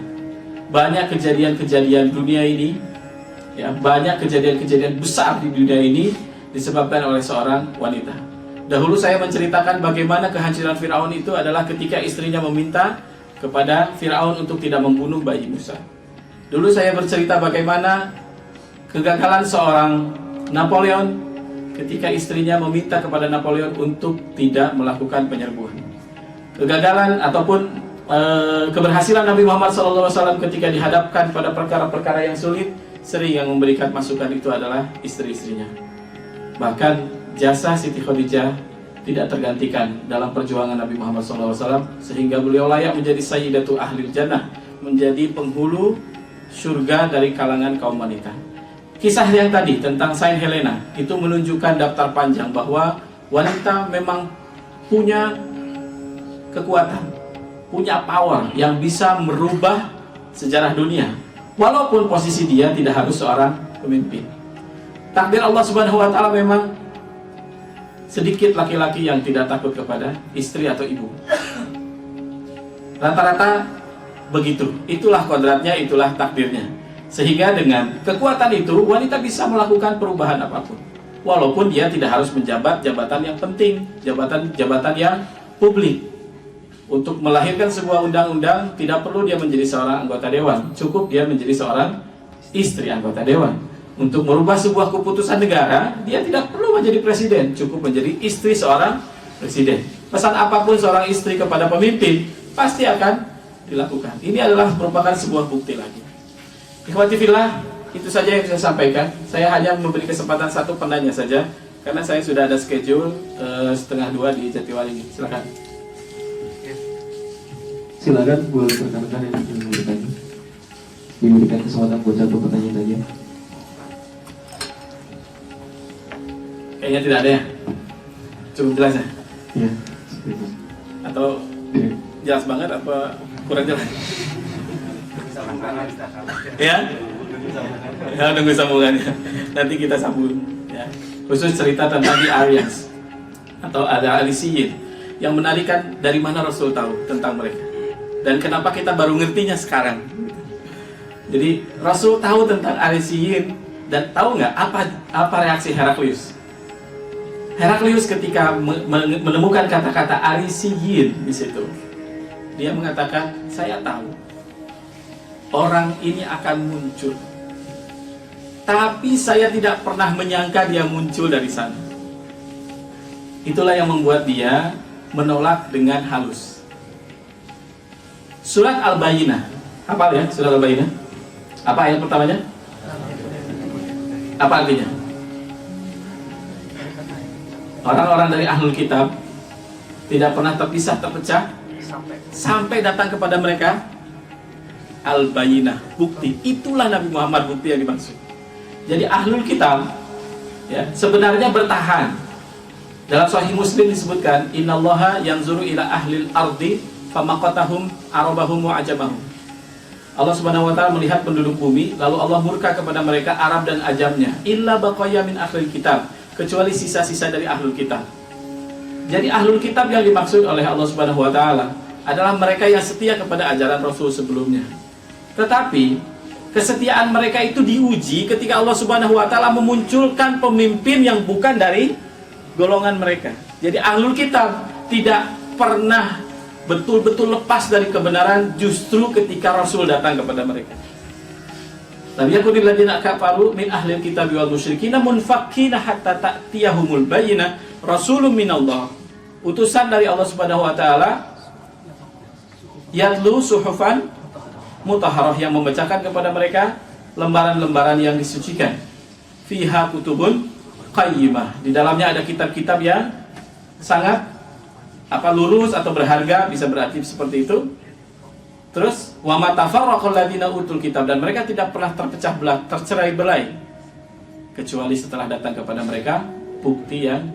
Banyak kejadian-kejadian dunia ini, ya, banyak kejadian-kejadian besar di dunia ini disebabkan oleh seorang wanita. Dahulu saya menceritakan bagaimana kehancuran Firaun itu adalah ketika istrinya meminta kepada Firaun untuk tidak membunuh bayi Musa. Dulu saya bercerita bagaimana kegagalan seorang Napoleon ketika istrinya meminta kepada Napoleon untuk tidak melakukan penyerbuan. Kegagalan ataupun keberhasilan Nabi Muhammad SAW ketika dihadapkan pada perkara-perkara yang sulit, sering yang memberikan masukan itu adalah istri-istrinya. Bahkan jasa Siti Khadijah tidak tergantikan dalam perjuangan Nabi Muhammad SAW, sehingga beliau layak menjadi Sayyidatu Ahlil Jannah, menjadi penghulu surga dari kalangan kaum wanita. Kisah yang tadi tentang Saint Helena itu menunjukkan daftar panjang bahwa wanita memang punya kekuatan, punya power yang bisa merubah sejarah dunia, walaupun posisi dia tidak harus seorang pemimpin. Takdir Allah Subhanahu wa taala memang sedikit laki-laki yang tidak takut kepada istri atau ibu. Rata-rata begitu. Itulah kodratnya, itulah takdirnya. Sehingga dengan kekuatan itu wanita bisa melakukan perubahan apapun, walaupun dia tidak harus menjabat jabatan yang penting, jabatan yang publik. Untuk melahirkan sebuah undang-undang tidak perlu dia menjadi seorang anggota dewan, cukup dia menjadi seorang istri anggota dewan. Untuk merubah sebuah keputusan negara, dia tidak perlu menjadi presiden, cukup menjadi istri seorang presiden. Pesan apapun seorang istri kepada pemimpin pasti akan dilakukan. Ini adalah merupakan sebuah bukti lagi. Ikhwati fillah, itu saja yang saya sampaikan. Saya hanya memberi kesempatan satu penanya saja, karena saya sudah ada schedule 1:30 di Jatiwali. Silakan. Silakan buat rekan-rekan yang ingin bertanya, diberikan kesempatan buat satu pertanyaan saja. Kayaknya tidak ada ya? Cukup jelas ya? Iya, seperti itu. Atau jelas banget apa kurang jelas? Ya? Ya, nunggu sambungannya. Nanti kita sambung ya. Khusus cerita tentang di Aryans atau ada Alisiyin, yang menarikan dari mana Rasul tahu tentang mereka dan kenapa kita baru ngertinya sekarang. Jadi Rasul tahu tentang Alisiyin, dan tahu nggak apa reaksi Heraklius? Heraklius ketika menemukan kata-kata Alisiyin di situ, dia mengatakan, saya tahu orang ini akan muncul, tapi saya tidak pernah menyangka dia muncul dari sana. Itulah yang membuat dia menolak dengan halus. Surat Al-Bayyinah, apa ya surat Al-Bayyinah? Apa ayat pertamanya? Apa artinya? Orang-orang dari Ahlul Kitab tidak pernah terpisah, terpecah, sampai datang kepada mereka al-bayinah, bukti. Itulah Nabi Muhammad bukti yang dimaksud. Jadi ahlul kitab ya, sebenarnya bertahan. Dalam Sahih Muslim disebutkan, innallaha yanzuru ila ahlil ardi famaqatahum arabahum wa ajamahum. Allah Subhanahu wa taala melihat penduduk bumi, lalu Allah murka kepada mereka Arab dan ajamnya. Illa baqaya min ahlil kitab, kecuali sisa-sisa dari ahlul kitab. Jadi ahlul kitab yang dimaksud oleh Allah Subhanahu wa taala adalah mereka yang setia kepada ajaran Rasul sebelumnya. Tetapi kesetiaan mereka itu diuji ketika Allah Subhanahu wa taala memunculkan pemimpin yang bukan dari golongan mereka. Jadi ahlul kitab tidak pernah betul-betul lepas dari kebenaran justru ketika Rasul datang kepada mereka. Lam yakunil ladzina kafaru min ahlil kitab wal musyrikina munfakkina hatta ta'tiyahumul bayyinah rasulun minallah. Utusan dari Allah Subhanahu wa taala yatlu suhufan mutahharah, yang membacakan kepada mereka lembaran-lembaran yang disucikan. Fiha kutubun qayyimah, di dalamnya ada kitab-kitab yang sangat lurus atau berharga, bisa berarti seperti itu. Terus wa ma tafarraqal ladzina utul kitab, dan mereka tidak pernah terpecah belah, tercerai-berai kecuali setelah datang kepada mereka bukti yang